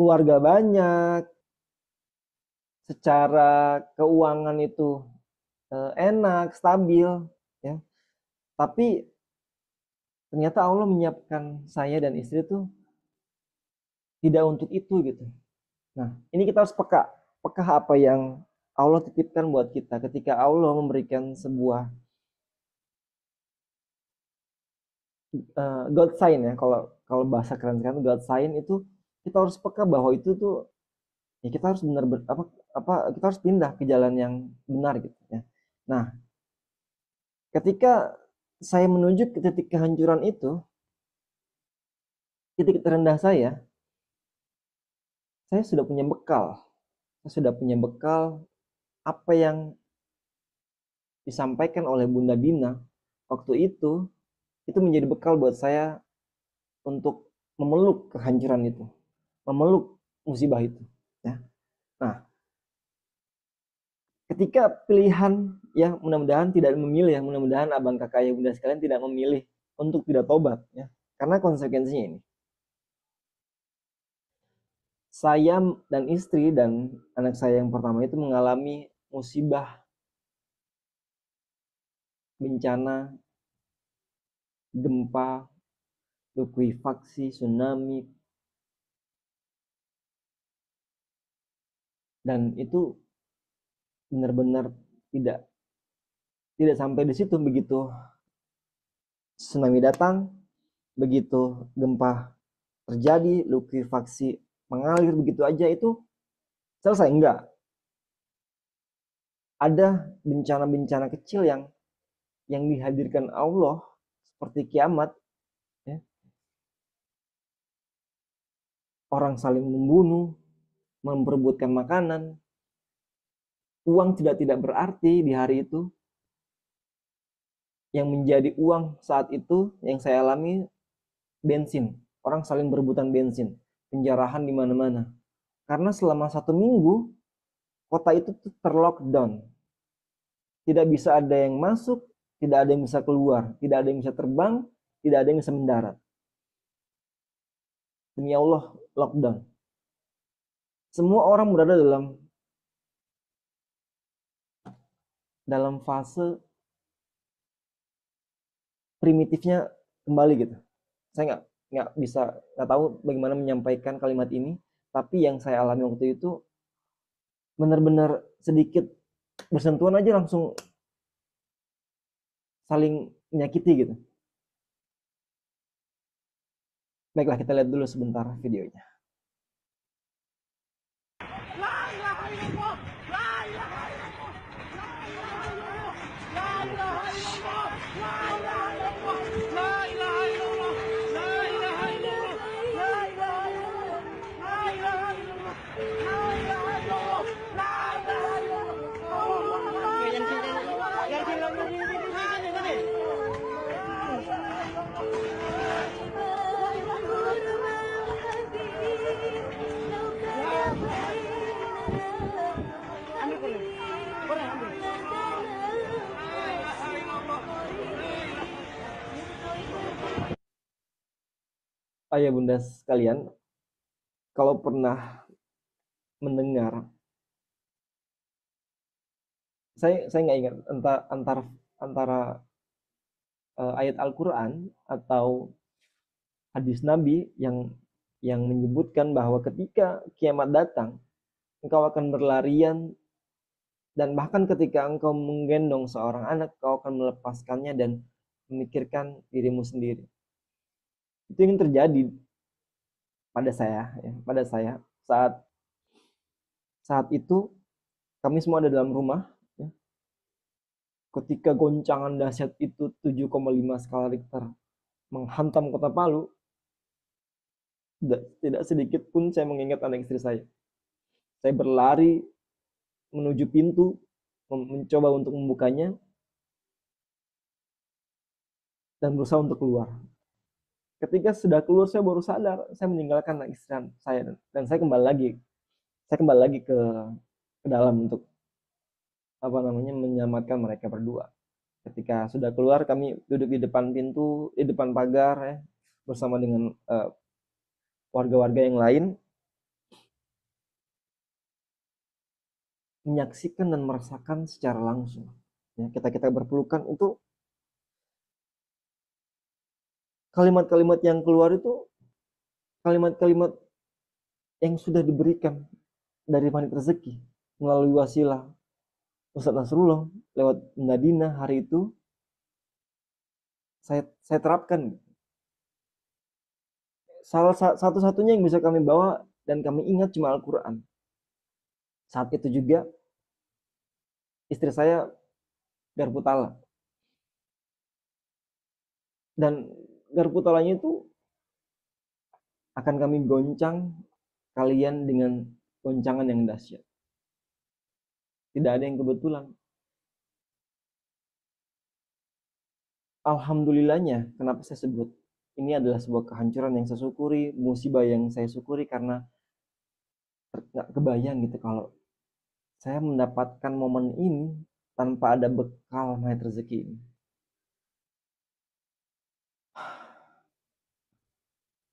E: keluarga banyak, secara keuangan itu enak, stabil, ya. Tapi ternyata Allah menyiapkan saya dan istri tuh tidak untuk itu gitu. Nah, ini kita harus peka apa yang Allah titipkan buat kita. Ketika Allah memberikan sebuah God sign, ya, kalau bahasa keren God sign itu, kita harus peka bahwa itu tuh ya kita harus kita harus pindah ke jalan yang benar gitu ya. Nah, ketika saya menuju ke titik kehancuran itu, titik terendah saya sudah punya bekal. Saya sudah punya bekal apa yang disampaikan oleh Bunda Dina waktu itu menjadi bekal buat saya untuk memeluk kehancuran itu, memeluk musibah itu, ya. Nah, ketika pilihan, ya, mudah-mudahan tidak memilih, ya, mudah-mudahan abang kakak ya bunda sekalian tidak memilih untuk tidak tobat, ya, karena konsekuensinya ini. Saya dan istri dan anak saya yang pertama itu mengalami musibah, bencana, gempa, likuifaksi, tsunami, dan itu benar-benar tidak sampai di situ. Begitu tsunami datang, begitu gempa terjadi, likuifaksi mengalir begitu aja itu selesai? Enggak. Ada bencana-bencana kecil yang dihadirkan Allah seperti kiamat, ya. Orang saling membunuh, memperebutkan makanan. Uang tidak berarti di hari itu. Yang menjadi uang saat itu yang saya alami bensin. Orang saling berebutan bensin. Penjarahan di mana-mana. Karena selama 1 minggu kota itu terlockdown. Tidak bisa ada yang masuk, tidak ada yang bisa keluar, tidak ada yang bisa terbang, tidak ada yang bisa mendarat. Demi Allah, lockdown. Semua orang berada dalam fase primitifnya kembali gitu. Saya nggak tahu bagaimana menyampaikan kalimat ini, tapi yang saya alami waktu itu benar-benar sedikit bersentuhan aja langsung saling menyakiti gitu. Baiklah, kita lihat dulu sebentar videonya. Ayah bunda sekalian, kalau pernah mendengar, saya nggak ingat antara ayat Al-Quran atau hadis Nabi yang menyebutkan bahwa ketika kiamat datang, engkau akan berlarian, dan bahkan ketika engkau menggendong seorang anak, kau akan melepaskannya dan memikirkan dirimu sendiri. Itu yang terjadi pada saya, ya, saat itu kami semua ada dalam rumah, ya. Ketika goncangan dahsyat itu 7,5 skala Richter menghantam kota Palu, tidak sedikit pun saya mengingat anak istri saya. Saya berlari menuju pintu, mencoba untuk membukanya, dan berusaha untuk keluar. Ketika sudah keluar, saya baru sadar saya meninggalkan anak istri saya, dan saya kembali lagi ke dalam untuk menyelamatkan mereka berdua. Ketika sudah keluar, kami duduk di depan pintu, di depan pagar, ya, bersama dengan warga-warga yang lain. menyaksikan dan merasakan secara langsung. Ya, kita berpelukan itu kalimat-kalimat yang keluar itu kalimat-kalimat yang sudah diberikan dari panitia rezeki melalui wasilah Ustadz Nasrullah lewat Bunda Dina. Hari itu saya terapkan. Salah satu-satunya yang bisa kami bawa dan kami ingat cuma Al-Quran. Saat itu juga istri saya garpu tala. Dan garpu talanya itu akan kami goncang kalian dengan goncangan yang dahsyat. Tidak ada yang kebetulan. Alhamdulillahnya, kenapa saya sebut ini adalah sebuah kehancuran yang saya syukuri, musibah yang saya syukuri, karena nggak kebayang gitu kalau saya mendapatkan momen ini tanpa ada bekal mayat rezeki ini.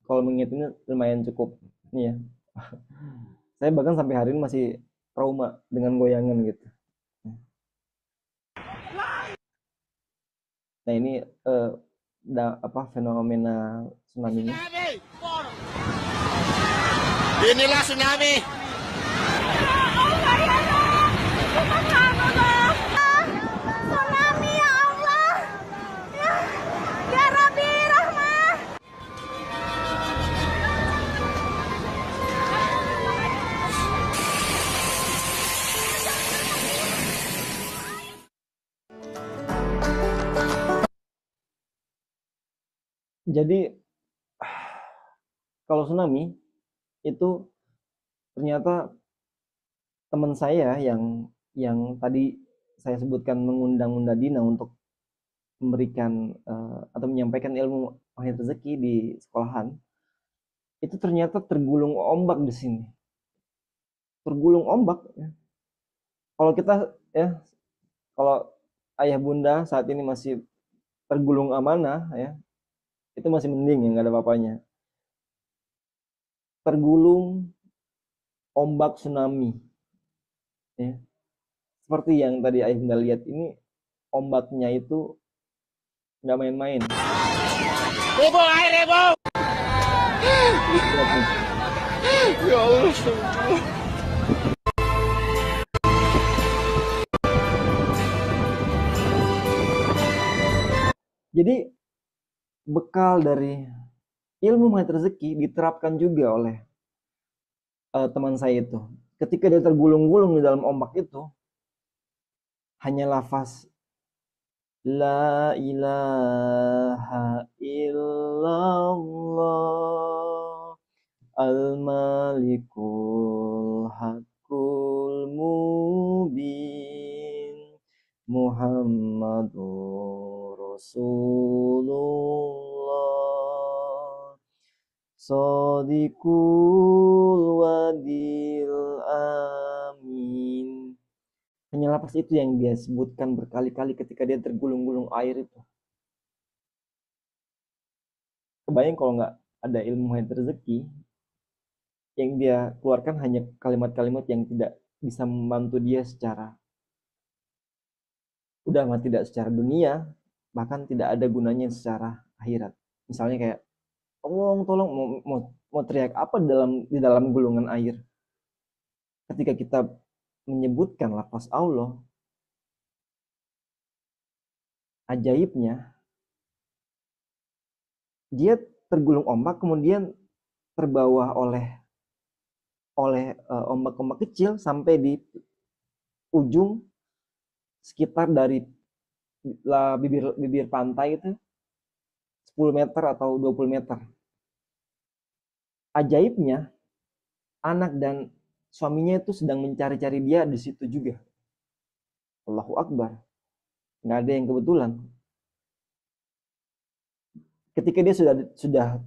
E: Kalau mengingat ini lumayan cukup nih ya. Saya bahkan sampai hari ini masih trauma dengan goyangan gitu. Nah ini fenomena tsunami ini.
C: Inilah tsunami.
F: Tsunami ya Allah. Ya Rabbi rahmah.
E: Jadi kalau tsunami itu ternyata teman saya yang tadi saya sebutkan mengundang Bunda Dina untuk memberikan atau menyampaikan ilmu mahir rezeki di sekolahan, itu ternyata tergulung ombak di sini. Tergulung ombak ya. Kalau kita ya, kalau ayah bunda saat ini masih tergulung amanah ya, itu masih mending ya, nggak ada apa-apanya. Tergulung ombak tsunami ya. Seperti yang tadi ayah bunda lihat ini, ombaknya itu nggak main-main.
C: Rebo, air rebo. Ya Allah.
E: Jadi bekal dari ilmu mahir rezeki diterapkan juga oleh teman saya itu. Ketika dia tergulung-gulung di dalam ombak itu, hanya lafaz La ilaha illallah al-malikul haqqul mubin Muhammadur Rasulullah Shadiqul wadil amin. Hanya lapas itu yang dia sebutkan berkali-kali ketika dia tergulung-gulung air itu. Kebayang kalau nggak ada ilmu mahir rezeki, yang dia keluarkan hanya kalimat-kalimat yang tidak bisa membantu dia secara tidak secara dunia, bahkan tidak ada gunanya secara akhirat. Misalnya kayak tolong mau teriak apa di dalam gulungan air. Ketika kita menyebutkan lafaz Allah, ajaibnya dia tergulung ombak kemudian terbawa oleh ombak-ombak kecil sampai di ujung sekitar dari bibir pantai itu 10 meter atau 20 meter. Ajaibnya, anak dan suaminya itu sedang mencari-cari dia di situ juga. Allahu Akbar. Nggak ada yang kebetulan. Ketika dia sudah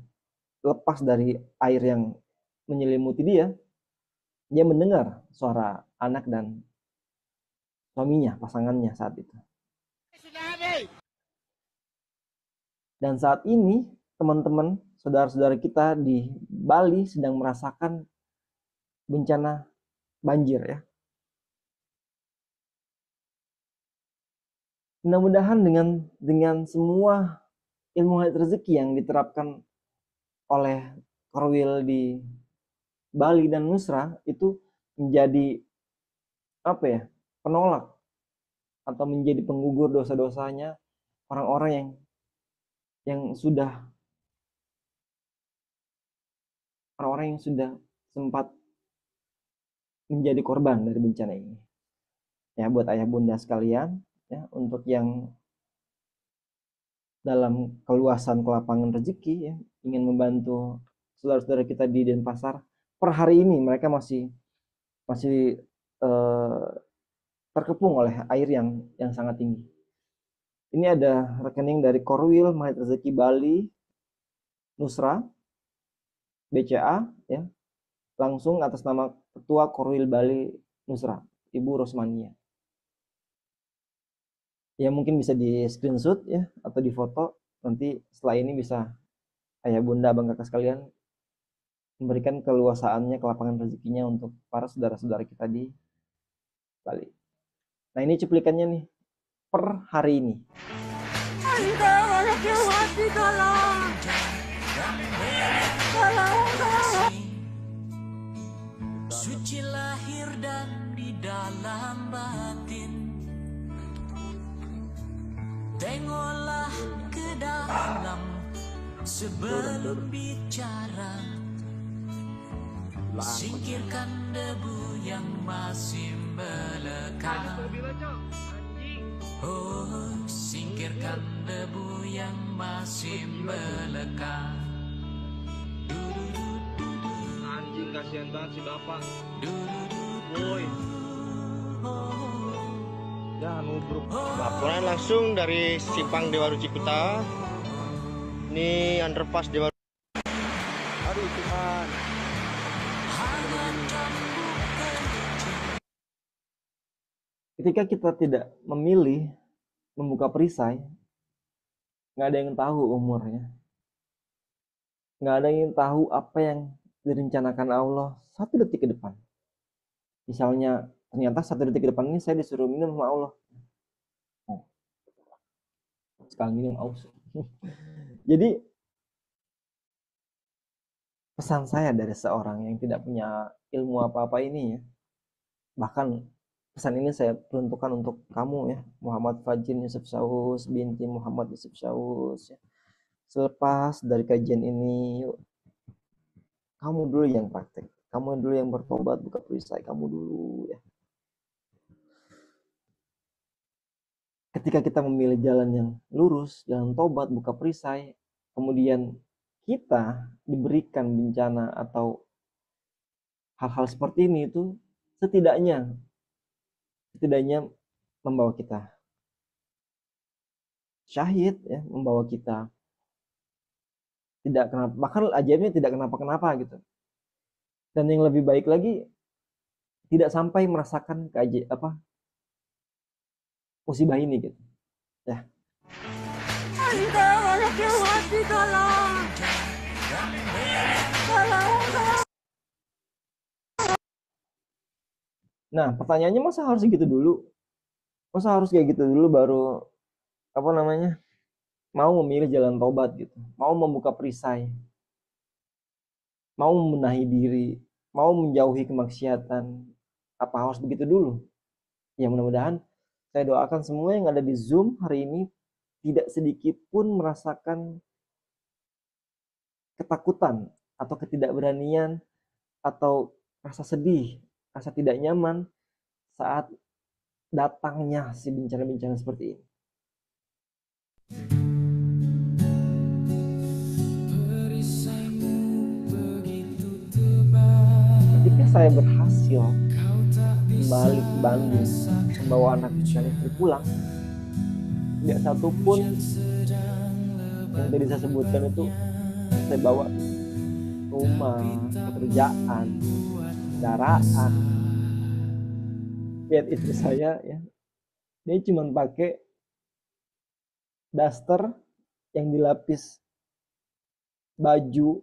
E: lepas dari air yang menyelimuti dia mendengar suara anak dan suaminya, pasangannya saat itu. Dan saat ini teman-teman, saudara-saudara kita di Bali sedang merasakan bencana banjir ya. Mudah-mudahan dengan semua ilmu hidayah rezeki yang diterapkan oleh Korwil di Bali dan Nusra itu menjadi penolak atau menjadi penggugur dosa-dosanya orang-orang yang sudah sempat menjadi korban dari bencana ini. Ya, buat ayah bunda sekalian, ya, untuk yang dalam keluasan kelapangan rezeki, ya, ingin membantu saudara-saudara kita di Denpasar, per hari ini mereka masih terkepung oleh air yang sangat tinggi. Ini ada rekening dari Korwil Mahit Rezeki Bali Nusra BCA, ya, langsung atas nama Ketua Korwil Bali Nusra, Ibu Rosmania. Ya, mungkin bisa di screenshot, ya, atau di foto. Nanti setelah ini bisa ayah bunda abang kakak sekalian memberikan keluasaannya, kelapangan rezekinya untuk para saudara-saudara kita di Bali. Nah, ini cuplikannya nih per hari ini.
A: Suci lahir dan di dalam batin, tengoklah ke dalam sebelum bicara. Singkirkan debu yang masih melekat. Oh, singkirkan debu yang masih melekat.
C: Anjing, kasihan banget si bapak. Woi. Jangan nubruk. Laporan langsung dari Simpang Dewa Ruci Kuta. Ini underpass Dewa. Aduh Tuhan.
E: Ketika kita tidak memilih membuka perisai, nggak ada yang tahu umurnya. Nggak ada yang tahu apa yang direncanakan Allah 1 detik ke depan. Misalnya, ternyata 1 detik ke depan ini saya disuruh minum sama Allah. Sekarang minum aus. Jadi, pesan saya dari seorang yang tidak punya ilmu apa-apa ini, ya, bahkan pesan ini saya peruntukkan untuk kamu, ya, Muhammad Fajin Yusuf Saus binti Muhammad Yusuf Saus, ya. Selepas dari kajian ini, yuk, kamu dulu yang praktek, kamu dulu yang bertobat, buka perisai, kamu dulu, ya. Ketika kita memilih jalan yang lurus, jalan tobat, buka perisai, kemudian kita diberikan bencana atau hal-hal seperti ini, itu setidaknya membawa kita syahid, ya, membawa kita tidak kenapa, bahkan ajaibnya tidak kenapa-kenapa gitu. Dan yang lebih baik lagi, tidak sampai merasakan musibah ini gitu. Ya. Nah, pertanyaannya, masa harus gitu dulu? Masa harus kayak gitu dulu baru mau memilih jalan tobat gitu, mau membuka perisai, mau membenahi diri, mau menjauhi kemaksiatan? Apa harus begitu dulu? Ya, mudah-mudahan saya doakan semua yang ada di Zoom hari ini tidak sedikit pun merasakan ketakutan atau ketidakberanian atau rasa sedih, rasa tidak nyaman saat datangnya si bencana-bencana seperti ini. Ketika saya berhasil kembali ke Bandung, membawa anak dan istri pulang, tidak satupun yang tadi saya sebutkan itu saya bawa rumah, pekerjaan, kendaraan. Lihat istri saya, ya, dia cuma pakai daster yang dilapis baju,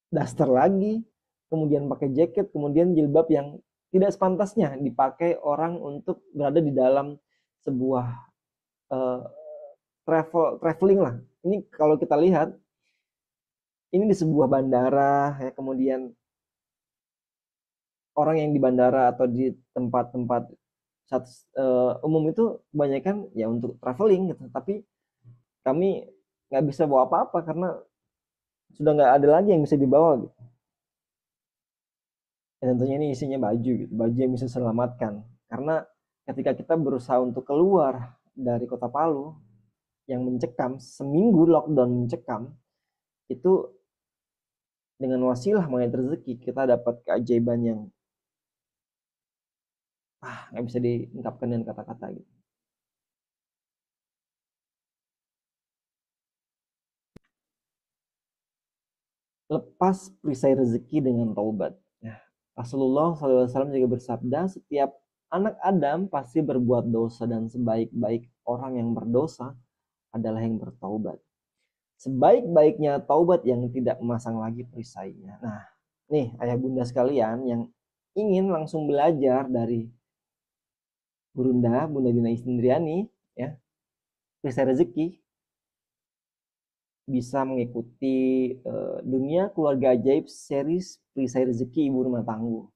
E: daster lagi, kemudian pakai jaket, kemudian jilbab yang tidak sepantasnya dipakai orang untuk berada di dalam sebuah eh, traveling lah. Ini kalau kita lihat ini di sebuah bandara ya, kemudian orang yang di bandara atau di tempat-tempat umum itu kebanyakan ya untuk traveling gitu. Tapi kami nggak bisa bawa apa-apa karena sudah nggak ada lagi yang bisa dibawa gitu. Dan tentunya ini isinya baju gitu, baju yang bisa selamatkan. Karena ketika kita berusaha untuk keluar dari kota Palu yang mencekam, seminggu lockdown mencekam, itu dengan wasilah mengenai rezeki kita dapat keajaiban yang nggak bisa diungkapkan dengan kata-kata gitu. Lepas perisai rezeki dengan taubat. Nah, Rasulullah SAW juga bersabda, setiap anak Adam pasti berbuat dosa dan sebaik-baik orang yang berdosa adalah yang bertaubat. Sebaik-baiknya taubat yang tidak memasang lagi perisainya. Nah, nih ayah bunda sekalian yang ingin langsung belajar dari Bunda Dina Isndriani ya, perisai rezeki, bisa mengikuti Dunia Keluarga Ajaib series perisai rezeki ibu rumah tangga.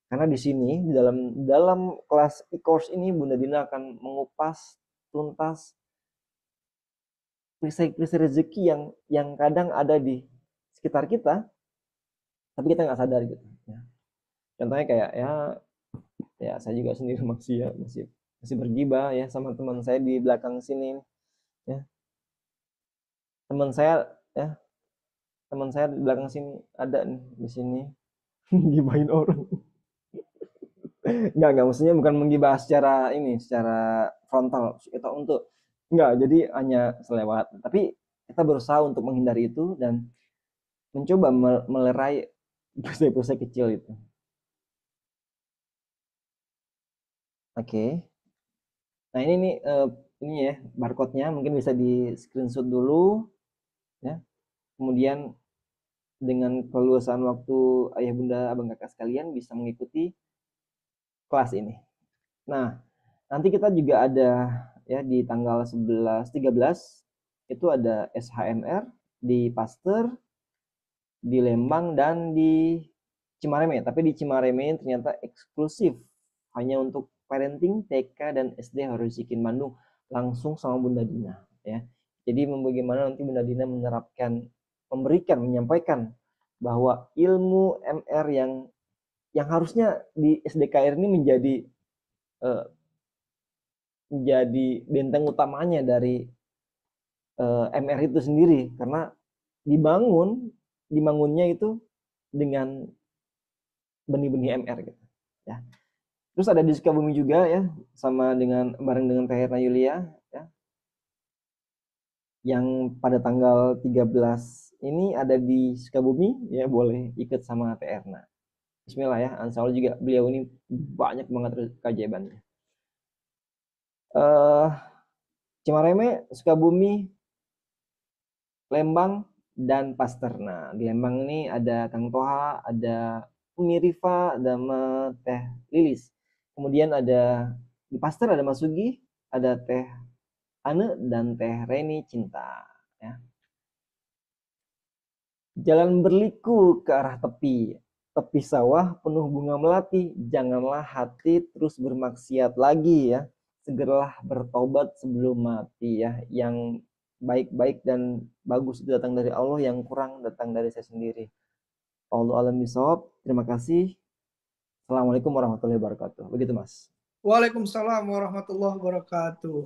E: Karena di sini di dalam kelas e-course ini Bunda Dina akan mengupas tuntas perisai rezeki yang kadang ada di sekitar kita, tapi kita nggak sadar gitu. Ya. Contohnya kayak ya saya juga sendiri masih bergibah ya sama teman saya di belakang sini ya. Teman saya di belakang sini ada nih di sini gibahin orang. Enggak, maksudnya bukan menggibah secara frontal kita untuk enggak, jadi hanya selewat. Tapi kita berusaha untuk menghindari itu dan mencoba melerai perisai-perisai kecil itu. Oke. Nah, ini ya barcode-nya mungkin bisa di screenshot dulu ya. Kemudian dengan keluasan waktu ayah bunda abang kakak sekalian bisa mengikuti kelas ini. Nah, nanti kita juga ada ya di tanggal 11 13 itu ada SHMR di Pasteur, di Lembang dan di Cimareme. Tapi di Cimareme ternyata eksklusif hanya untuk parenting TK dan SD harus bikin Bandung langsung sama Bunda Dina ya. Jadi bagaimana nanti Bunda Dina menyampaikan bahwa ilmu MR yang harusnya di SDKR ini menjadi benteng utamanya dari MR itu sendiri, karena dibangunnya itu dengan benih-benih MR gitu ya. Terus ada di Sukabumi juga ya, bareng dengan Teh Herna Yulia ya. Yang pada tanggal 13 ini ada di Sukabumi ya, boleh ikut sama Teh Herna. Bismillah ya, insya Allah juga beliau ini banyak banget keajaibannya. Cimareme, Sukabumi, Lembang, dan Pasteur. Nah, di Lembang ini ada Kang Toha, ada Umi Rifa, ada Teh Lilis. Kemudian ada di Pasteur ada Mas Sugi, ada Teh Ane, dan Teh Reni Cinta. Ya. Jalan berliku ke arah tepi sawah penuh bunga melati, janganlah hati terus bermaksiat lagi ya. Segeralah bertobat sebelum mati ya. Yang baik-baik dan bagus itu datang dari Allah, yang kurang datang dari saya sendiri. Allahu a'lam bishawab. Terima kasih. Assalamualaikum warahmatullahi wabarakatuh. Begitu Mas.
B: Waalaikumsalam warahmatullahi wabarakatuh.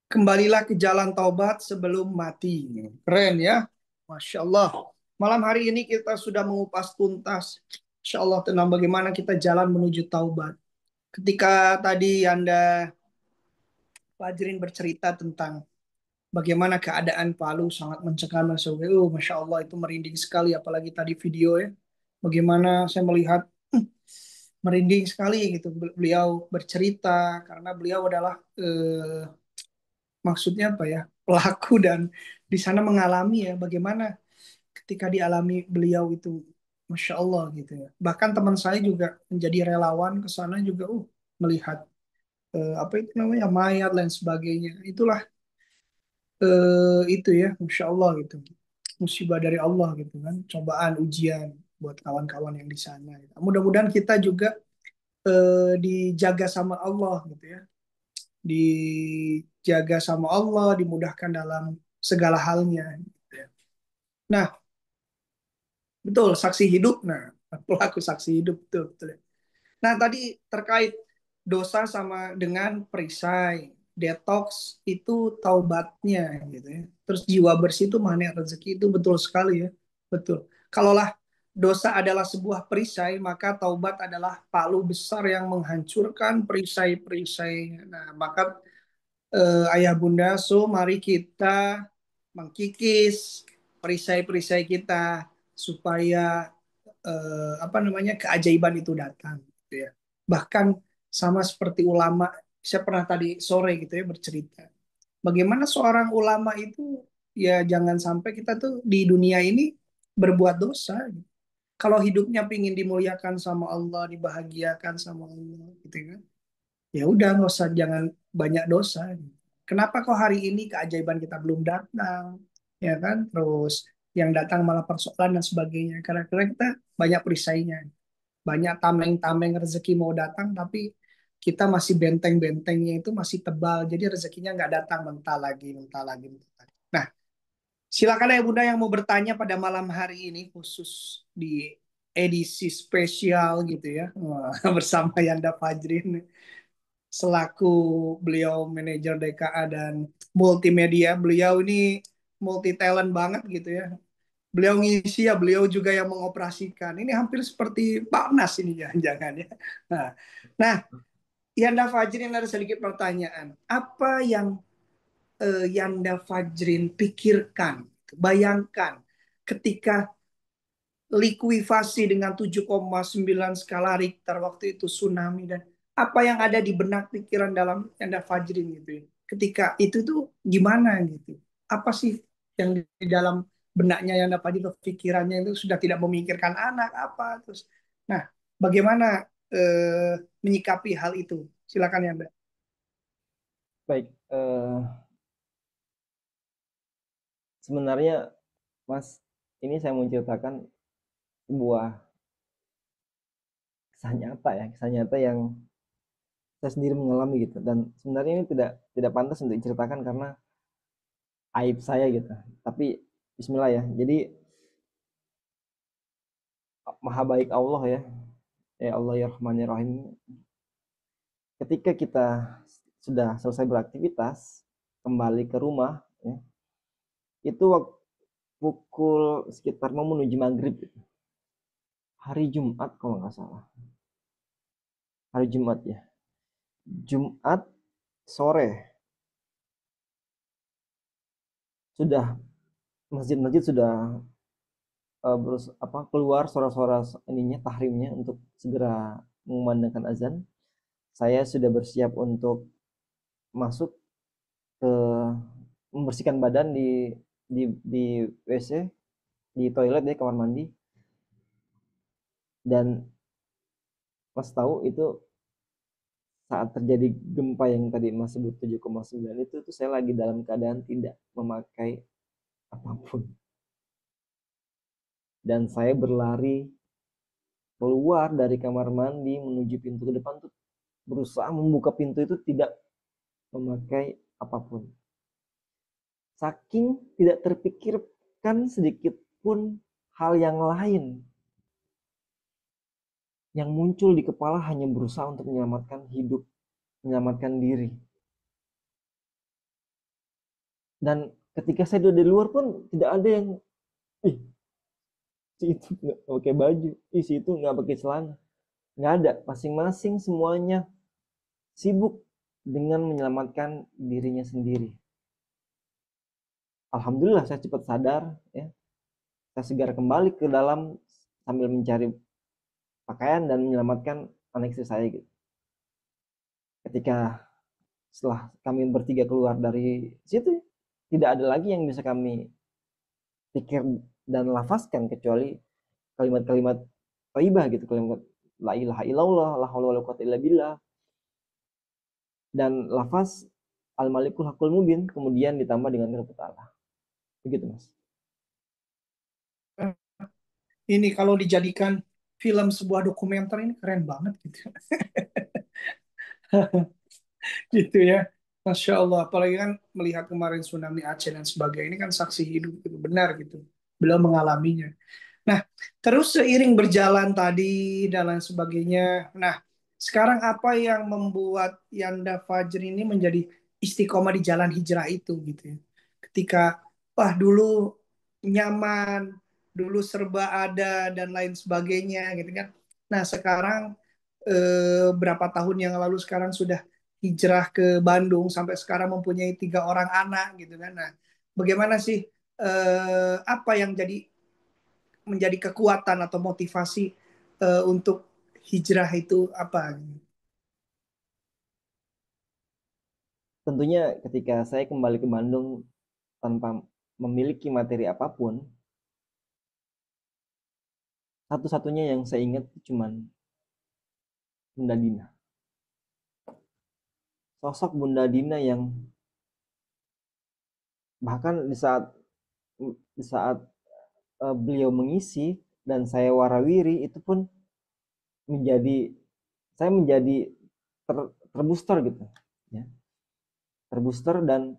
B: Kembalilah ke jalan taubat sebelum mati. Keren ya. Masya Allah. Malam hari ini kita sudah mengupas tuntas, Insya Allah, tentang bagaimana kita jalan menuju taubat. Ketika tadi Anda, Fajrin, bercerita tentang bagaimana keadaan Palu sangat mencekam dan sebagainya. Masya Allah, itu merinding sekali. Apalagi tadi video ya. Bagaimana saya melihat merinding sekali gitu. Beliau bercerita karena beliau adalah maksudnya apa ya, pelaku dan di sana mengalami ya bagaimana ketika dialami beliau itu, Masya Allah gitu ya. Bahkan teman saya juga menjadi relawan ke sana juga melihat apa itu namanya, mayat dan sebagainya. Itulah itu ya, masya Allah gitu, musibah dari Allah gitu kan, cobaan ujian buat kawan-kawan yang di sana gitu. Mudah-mudahan kita juga dijaga sama Allah gitu ya, dijaga sama Allah, dimudahkan dalam segala halnya gitu ya. Nah, betul, saksi hidup. Nah, pelaku saksi hidup, betul, betul ya. Nah, tadi terkait dosa sama dengan perisai, detox itu taubatnya gitu ya. Terus jiwa bersih itu magnet rezeki, itu betul sekali ya. Betul. Kalaulah dosa adalah sebuah perisai, maka taubat adalah palu besar yang menghancurkan perisai-perisai. Nah, maka ayah bunda, so mari kita mengkikis perisai-perisai kita supaya apa namanya, keajaiban itu datang gitu ya. Bahkan sama seperti ulama, saya pernah tadi sore gitu ya bercerita. Bagaimana seorang ulama itu, ya jangan sampai kita tuh di dunia ini berbuat dosa gitu. Kalau hidupnya pingin dimuliakan sama Allah, dibahagiakan sama Allah gitu kan. Ya udah, nggak usah, jangan banyak dosa gitu. Kenapa kok hari ini keajaiban kita belum datang, ya kan? Terus yang datang malah persoalan dan sebagainya. Karena kita banyak perisainya, banyak tameng-tameng rezeki mau datang, tapi kita masih benteng-bentengnya itu masih tebal, jadi rezekinya nggak datang, mentah lagi, mentah lagi, mentah lagi. Nah, silakan ya Bunda yang mau bertanya pada malam hari ini, khusus di edisi spesial gitu ya. Wah, bersama Yanda Fajrin selaku beliau manajer DKA dan multimedia. Beliau ini multi talent banget gitu ya. Beliau ngisi ya, beliau juga yang mengoperasikan. Ini hampir seperti Pak Nas ini, jangan-jangan ya. Nah, nah, Yanda Fajrin, ada sedikit pertanyaan. Apa yang Yanda Fajrin pikirkan, bayangkan ketika likuifasi dengan 7,9 skala Richter waktu itu, tsunami, dan apa yang ada di benak pikiran dalam Yanda Fajrin gitu ya. Ketika itu tuh gimana gitu. Apa sih yang di dalam benaknya Yanda Fajrin, pikirannya itu sudah tidak memikirkan anak apa terus. Nah, bagaimana menyikapi hal itu? Silakan Yanda.
E: Baik, sebenarnya Mas, ini saya mau ceritakan sebuah kisah nyata ya, kisah nyata yang saya sendiri mengalami gitu. Dan sebenarnya ini tidak pantas untuk diceritakan karena aib saya gitu. Tapi Bismillah ya. Jadi maha baik Allah ya. Ya Allah ya Rahman ya Rahim. Ketika kita sudah selesai beraktivitas, kembali ke rumah ya, itu waktu pukul sekitar mau menuju maghrib gitu. Hari Jumat kalau nggak salah. Hari Jumat ya. Jumat sore. Sudah masjid-masjid sudah keluar suara-suara ininya, tahrimnya untuk segera mengumandangkan azan. Saya sudah bersiap untuk masuk ke membersihkan badan di WC, di toilet ya, kamar mandi. Dan Mas tahu itu saat terjadi gempa yang tadi Mas sebut 7,9 itu tuh saya lagi dalam keadaan tidak memakai apapun. Dan saya berlari keluar dari kamar mandi menuju pintu ke depan tuh, berusaha membuka pintu itu tidak memakai apapun. Saking tidak terpikirkan sedikit pun hal yang lain. Yang muncul di kepala hanya berusaha untuk menyelamatkan hidup, menyelamatkan diri. Dan ketika saya di luar pun tidak ada yang, si itu nggak pakai baju, si itu nggak pakai celana. Nggak ada, masing-masing semuanya sibuk dengan menyelamatkan dirinya sendiri. Alhamdulillah saya cepat sadar ya. Saya segera kembali ke dalam sambil mencari pakaian dan menyelamatkan anak istri saya gitu. Ketika setelah kami bertiga keluar dari situ, tidak ada lagi yang bisa kami pikir dan lafazkan kecuali kalimat-kalimat thayyibah gitu, kalimat la ilaha illallah, la haula wala quwwata illa billah. dan lafaz Al-Malikul Hakul Mubin kemudian ditambah dengan menyebut Allah. Begitu, Mas.
B: Ini kalau dijadikan film sebuah dokumenter ini keren banget gitu. Gitu ya. Masya Allah. Apalagi kan melihat kemarin tsunami Aceh dan sebagainya. Ini kan saksi hidup gitu. Benar gitu. Beliau mengalaminya. Nah, terus seiring berjalan tadi dan lain sebagainya. Nah, sekarang apa yang membuat Yanda Fajri ini menjadi istiqomah di jalan hijrah itu gitu ya. Ketika wah dulu nyaman, dulu serba ada dan lain sebagainya gitu kan. Nah, sekarang berapa tahun yang lalu sekarang sudah hijrah ke Bandung sampai sekarang mempunyai 3 orang anak gitu kan. Nah, bagaimana sih apa yang menjadi kekuatan atau motivasi untuk hijrah itu apa?
E: Tentunya ketika saya kembali ke Bandung tanpa memiliki materi apapun, satu-satunya yang saya ingat cuma Bunda Dina. Sosok Bunda Dina yang bahkan di saat beliau mengisi dan saya warawiri itu pun saya menjadi terbooster gitu ya, terbooster. Dan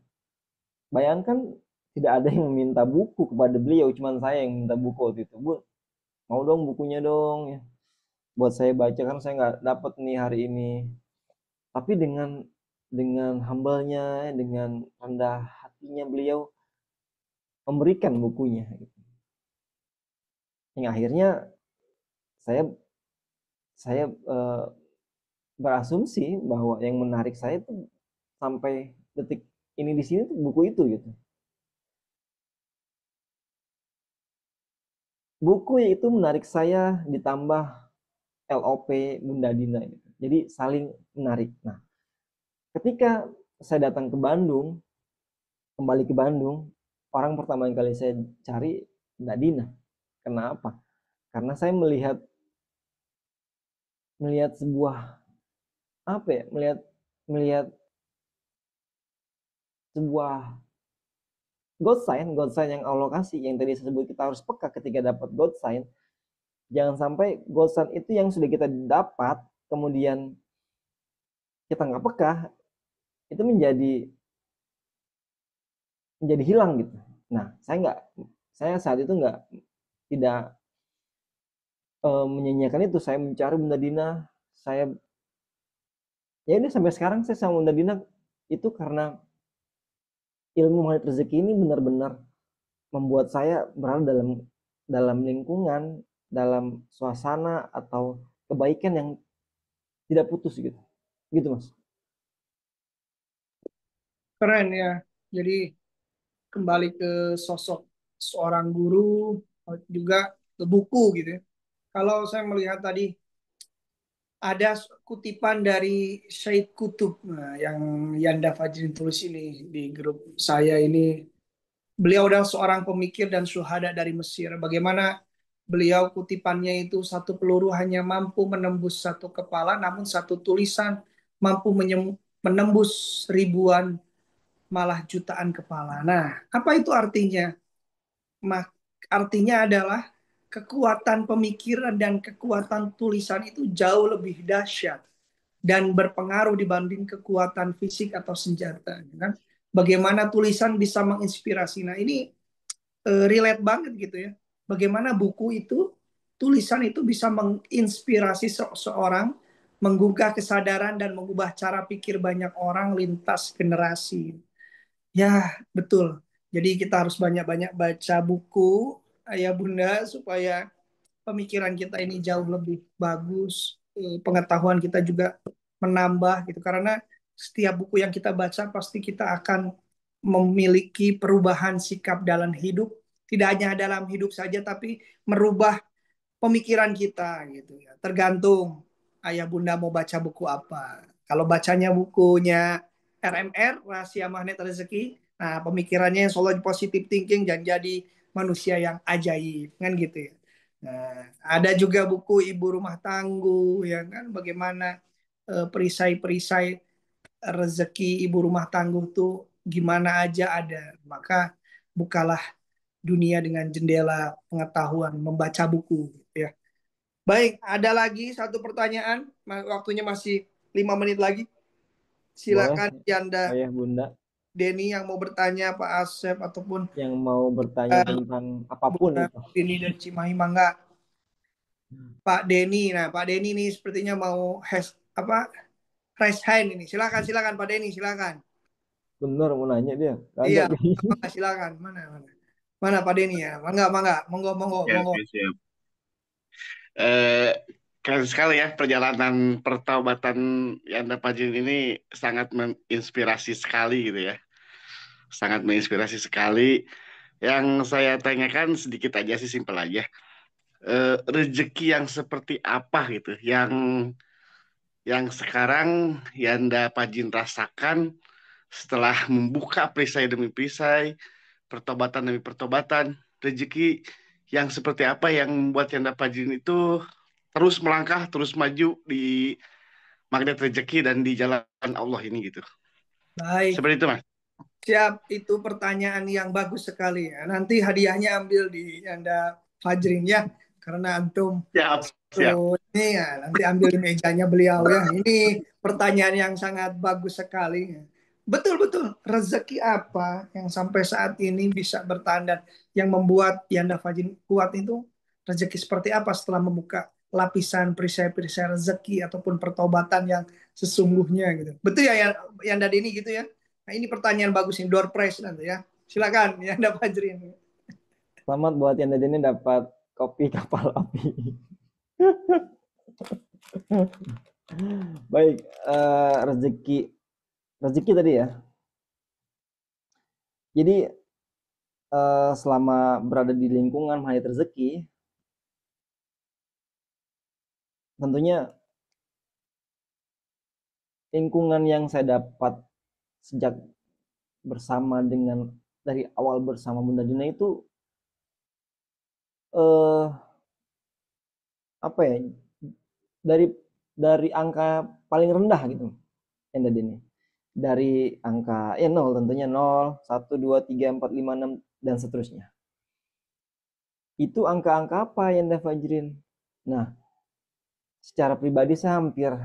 E: bayangkan tidak ada yang meminta buku kepada beliau, cuman saya yang minta buku waktu itu. Bu, mau dong bukunya dong ya, buat saya baca kan saya nggak dapat nih hari ini. Tapi dengan humble-nya, dengan rendah hatinya beliau memberikan bukunya gitu. Yang akhirnya saya berasumsi bahwa yang menarik saya tuh sampai detik ini di sini tuh buku itu gitu. Buku itu menarik saya ditambah LOP Bunda Dina gitu. Jadi saling menarik. Nah, ketika saya datang ke Bandung, kembali ke Bandung, orang pertama kali saya cari Mbak Dina. Kenapa? Karena saya melihat sebuah apa ya? Melihat sebuah God sign yang Allah kasih, yang tadi saya sebut kita harus peka ketika dapat God sign. Jangan sampai God sign itu yang sudah kita dapat kemudian kita nggak peka, itu menjadi hilang gitu. Nah, saya saat itu tidak menyanyiakan itu. Saya mencari Bunda Dina. Ya ini sampai sekarang saya sama Bunda Dina itu karena ilmu mengalir rezeki ini benar-benar membuat saya berada dalam lingkungan, dalam suasana atau kebaikan yang tidak putus gitu. Gitu, Mas.
B: Keren ya. Jadi kembali ke sosok seorang guru juga ke buku gitu ya. Kalau saya melihat tadi ada kutipan dari Syed Kutub, nah, yang Yanda Fajrin tulis ini di grup saya ini. Beliau adalah seorang pemikir dan syuhada dari Mesir. Bagaimana beliau kutipannya itu satu peluru hanya mampu menembus satu kepala, namun satu tulisan mampu menembus ribuan malah jutaan kepala. Nah, apa itu artinya? Artinya adalah kekuatan pemikiran dan kekuatan tulisan itu jauh lebih dahsyat dan berpengaruh dibanding kekuatan fisik atau senjata. Kan? Bagaimana tulisan bisa menginspirasi. Nah ini relate banget gitu ya. Bagaimana buku itu, tulisan itu bisa menginspirasi seseorang, menggugah kesadaran dan mengubah cara pikir banyak orang lintas generasi. Ya, betul. Jadi kita harus banyak-banyak baca buku, ayah bunda, supaya pemikiran kita ini jauh lebih bagus, pengetahuan kita juga menambah gitu. Karena setiap buku yang kita baca pasti kita akan memiliki perubahan sikap dalam hidup, tidak hanya dalam hidup saja, tapi merubah pemikiran kita gitu ya. Tergantung ayah bunda mau baca buku apa. Kalau bacanya bukunya RMR, Rahasia Magnet Rezeki, nah pemikirannya yang selalu positive thinking dan jadi manusia yang ajaib, kan gitu ya. Nah, ada juga buku Ibu Rumah Tangguh, ya kan, bagaimana perisai-perisai rezeki ibu rumah tangguh tuh gimana aja ada. Maka bukalah dunia dengan jendela pengetahuan, membaca buku gitu ya. Baik, ada lagi satu pertanyaan. Waktunya masih 5 menit lagi.
E: Boleh,
B: Silakan Yanda
E: ayah bunda,
B: Denny yang mau bertanya, Pak Asep ataupun
E: yang mau bertanya
B: eh,
E: tentang apapun
B: Bunda
E: itu.
B: Denny dari Cimahi Mangga. Pak Denny, nah Pak Denny ini sepertinya mau raise hand ini. Silakan Pak Denny, silakan.
E: Bener mau nanya dia,
B: Iya,
E: kagak.
B: silakan. Mana Pak Denny ya? Mangga, monggo.
H: Siap. Eh, Keren sekali ya perjalanan pertaubatan Yanda Pajin ini sangat menginspirasi sekali gitu ya. Sangat menginspirasi sekali. Yang saya tanyakan sedikit aja sih, simpel aja. Rezeki yang seperti apa gitu, yang sekarang Yanda Pajin rasakan setelah membuka perisai demi perisai, pertobatan demi pertobatan, rezeki yang seperti apa yang membuat Yanda Pajin itu terus melangkah, terus maju di magnet rezeki dan di jalan Allah ini gitu.
B: Baik,
H: Seperti itu, Mas.
B: siap. Itu pertanyaan yang bagus sekali ya. Nanti hadiahnya ambil di Anda Fajrin ya. Karena antum
H: Siap.
B: tuh ini ya, nanti ambil di mejanya beliau ya. Ini pertanyaan yang sangat bagus sekali. Betul. Rezeki apa yang sampai saat ini bisa bertahan dan yang membuat Yanda Fajrin kuat itu rezeki seperti apa setelah membuka lapisan perisai-perisai rezeki ataupun pertobatan yang sesungguhnya gitu. Betul ya Yanda Dini gitu ya. Nah, ini pertanyaan bagus ini, door prize nanti ya. Silakan Yanda Fajrin.
E: Selamat buat yang tadi ini dapat kopi kapal api. Baik, rezeki tadi ya. Jadi selama berada di lingkungan magnet rezeki, tentunya lingkungan yang saya dapat sejak bersama dengan dari awal bersama Bunda Dina itu apa ya, dari angka paling rendah gitu yang tadi ini, dari angka 0 tentunya 0, 1, 2, 3, 4, 5, 6 dan seterusnya. Itu angka-angka apa yang Fajrin? Nah, secara pribadi saya hampir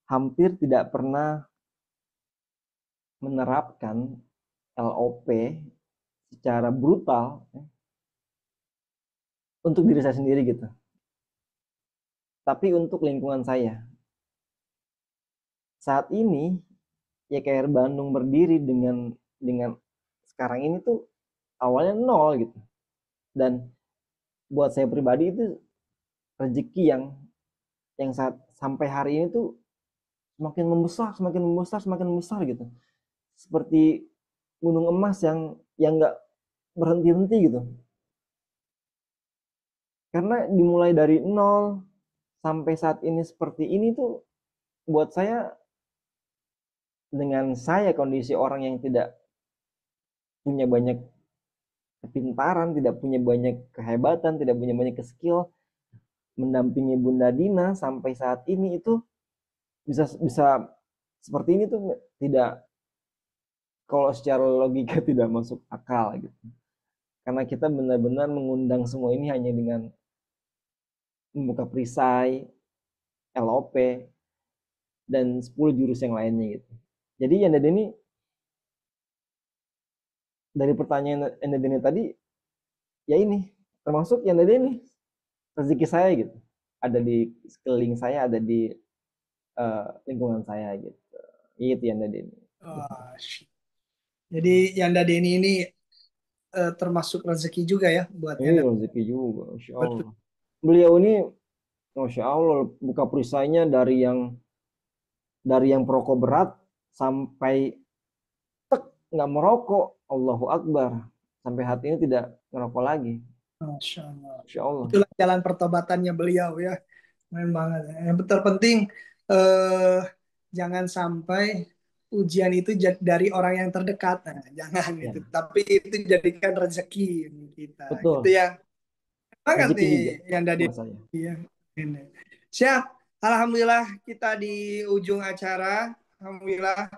E: hampir tidak pernah menerapkan LOP secara brutal untuk diri saya sendiri gitu. Tapi untuk lingkungan saya. Saat ini YKR Bandung berdiri dengan sekarang ini tuh awalnya 0 gitu. Dan buat saya pribadi itu rezeki yang sampai hari ini tuh semakin membesar gitu. Seperti gunung emas yang nggak berhenti-henti gitu. Karena dimulai dari 0 sampai saat ini seperti ini tuh buat saya, dengan saya kondisi orang yang tidak punya banyak kepintaran, tidak punya banyak kehebatan, tidak punya banyak skill, mendampingi Bunda Dina sampai saat ini itu bisa seperti ini tuh tidak, kalau secara logika tidak masuk akal gitu. Karena kita benar-benar mengundang semua ini hanya dengan membuka perisai, LOP, dan 10 jurus yang lainnya gitu. Jadi yang ada ini, dari pertanyaan yang ada ini tadi, ya ini, termasuk yang ada ini, rezeki saya gitu. Ada di sekeliling saya, ada di lingkungan saya gitu. Itu yang ada ini.
B: Jadi Yanda Deni ini termasuk rezeki juga ya buat
E: Iya, rezeki juga, Masya Allah. Beliau ini, Masya Allah, buka perisainya dari yang perokok berat sampai nggak merokok, Allahu Akbar, sampai hati ini tidak merokok lagi.
B: Masya Allah.
E: Masya Allah.
B: Itulah jalan pertobatannya beliau ya. Keren banget. Yang terpenting jangan sampai ujian itu dari orang yang terdekat. Nah, jangan
E: Ya.
B: itu. Tapi itu jadikan rezeki kita.
E: Betul.
B: Itu yang banget
E: Rezeki
B: nih
E: juga
B: yang dari
E: buat saya.
B: iya. Siap. Alhamdulillah kita di ujung acara. Alhamdulillah.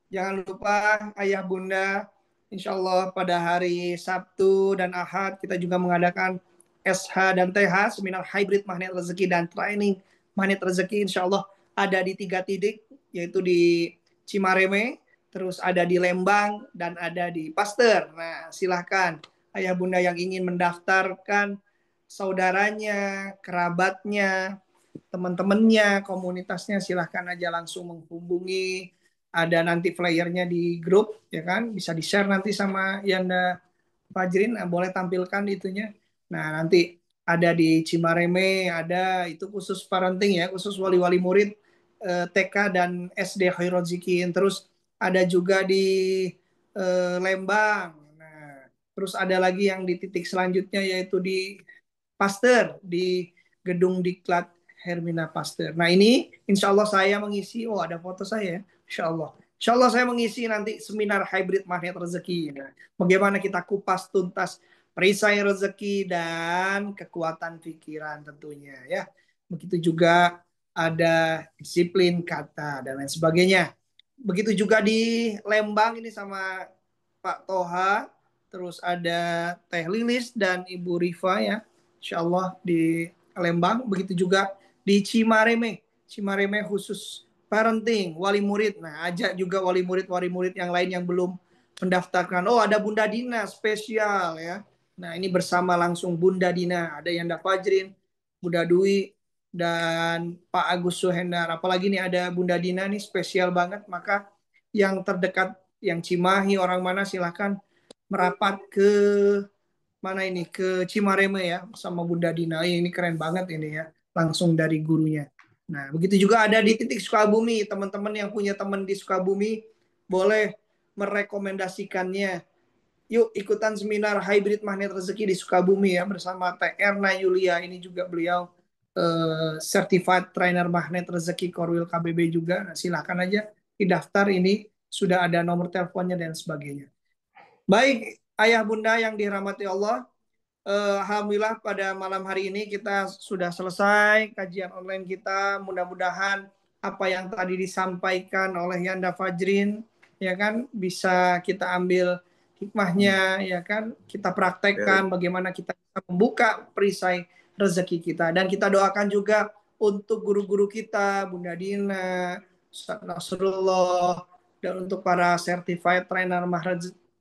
B: Jangan lupa ayah bunda. Insya Allah pada hari Sabtu dan Ahad kita juga mengadakan SH dan TH, seminar hybrid magnet rezeki dan training magnet rezeki. Insya Allah ada di 3 titik, yaitu di Cimareme, terus ada di Lembang, dan ada di Pasteur. Nah, silahkan ayah bunda yang ingin mendaftarkan saudaranya, kerabatnya, teman-temannya, komunitasnya, silahkan aja langsung menghubungi. Ada nanti flyernya di grup, ya kan? Bisa di-share nanti sama Yanda Fajrin, boleh tampilkan itunya. Nah, nanti ada di Cimareme, ada itu khusus parenting ya, khusus wali-wali murid TK dan SD Khairul Zikin. Terus ada juga di Lembang. Nah, terus ada lagi yang di titik selanjutnya yaitu di Pasteur, di Gedung Diklat Hermina Pasteur. Nah ini insya Allah saya mengisi, oh ada foto saya ya, insya Allah. Insya Allah saya mengisi nanti seminar hybrid magnet rezeki. Nah, bagaimana kita kupas tuntas perisai rezeki dan kekuatan pikiran tentunya ya. Begitu juga ada disiplin kata dan lain sebagainya. Begitu juga di Lembang ini sama Pak Toha, terus ada Teh Lilis dan Ibu Rifa ya, insya Allah di Lembang. Begitu juga di Cimareme, Cimareme khusus parenting, wali murid. Nah, ajak juga wali murid yang lain yang belum mendaftarkan. Oh, ada Bunda Dina spesial ya. Nah, ini bersama langsung Bunda Dina, ada Yanda Fajrin, Bunda Dwi, dan Pak Agus Suhendar. Apalagi nih ada Bunda Dina nih spesial banget. Maka yang terdekat, yang Cimahi, orang mana silahkan merapat ke mana ini, ke Cimareme ya, sama Bunda Dina. Ini keren banget ini ya, langsung dari gurunya. Nah, begitu juga ada di titik Sukabumi. Teman-teman yang punya teman di Sukabumi boleh merekomendasikannya. Yuk ikutan seminar hybrid magnet rezeki di Sukabumi ya, bersama Teh Erna Yulia. Ini juga beliau certified trainer magnet rezeki Korwil KBB juga. Nah, silahkan aja didaftar, ini sudah ada nomor teleponnya dan sebagainya. Baik, ayah bunda yang dirahmati Allah, alhamdulillah pada malam hari ini kita sudah selesai kajian online kita. Mudah-mudahan apa yang tadi disampaikan oleh Yanda Fajrin ya kan bisa kita ambil hikmahnya ya kan, kita praktekkan bagaimana kita bisa membuka perisai rezeki kita. Dan kita doakan juga untuk guru-guru kita, Bunda Dina, Ustaz Nasrullah, dan untuk para certified trainer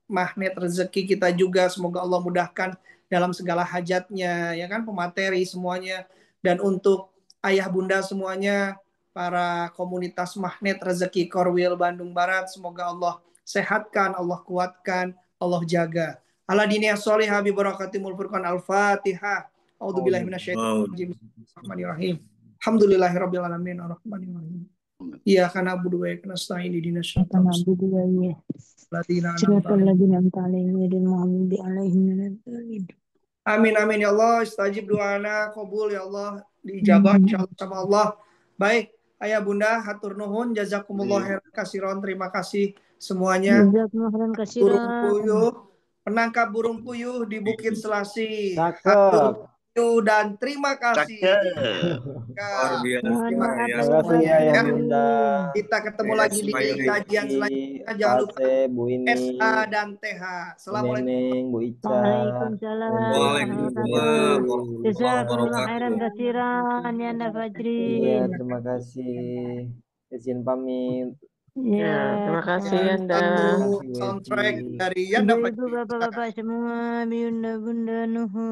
B: magnet rezeki kita juga, semoga Allah mudahkan dalam segala hajatnya ya kan, pemateri semuanya. Dan untuk ayah bunda semuanya, para komunitas magnet rezeki Korwil Bandung Barat, semoga Allah sehatkan, Allah kuatkan, Allah jaga. Ala diniyah sholihah bi barakatimul furqan. Al-Fatihah. A'udzubillahi minasyaitonir rajim. Bismillahirrahmanirrahim. Alhamdulillahirabbil alamin arrahmanirrahim. Iyyaka na'budu wa iyyaka nasta'in ihdinas siratal mustaqim. Amin amin ya Allah, istajib doana, qabul ya Allah, diijabah insyaallah sama Allah. Baik, ayah bunda hatur nuhun, jazakumullah khairan kasiron, terima kasih semuanya. Burung puyuh, penangkap burung puyuh di Bukit Selasi. Hatur nuhun dan terima kasih. Terima kasih ya bunda. Kita ketemu lagi di kajian selanjutnya. Jangan lupa SA dan TH. Assalamualaikum.
E: Bu Ica.
D: Waalaikumsalam. Jazakumullah khairan katsiran ya Yanda Fajrin.
E: Iya, terima kasih. Izin pamit.
D: Ya,
I: terima kasih Yanda.
B: Soundtrack dari Yanda Fajrin.
D: Bapak-bapak semua, bunda-bunda nuhun.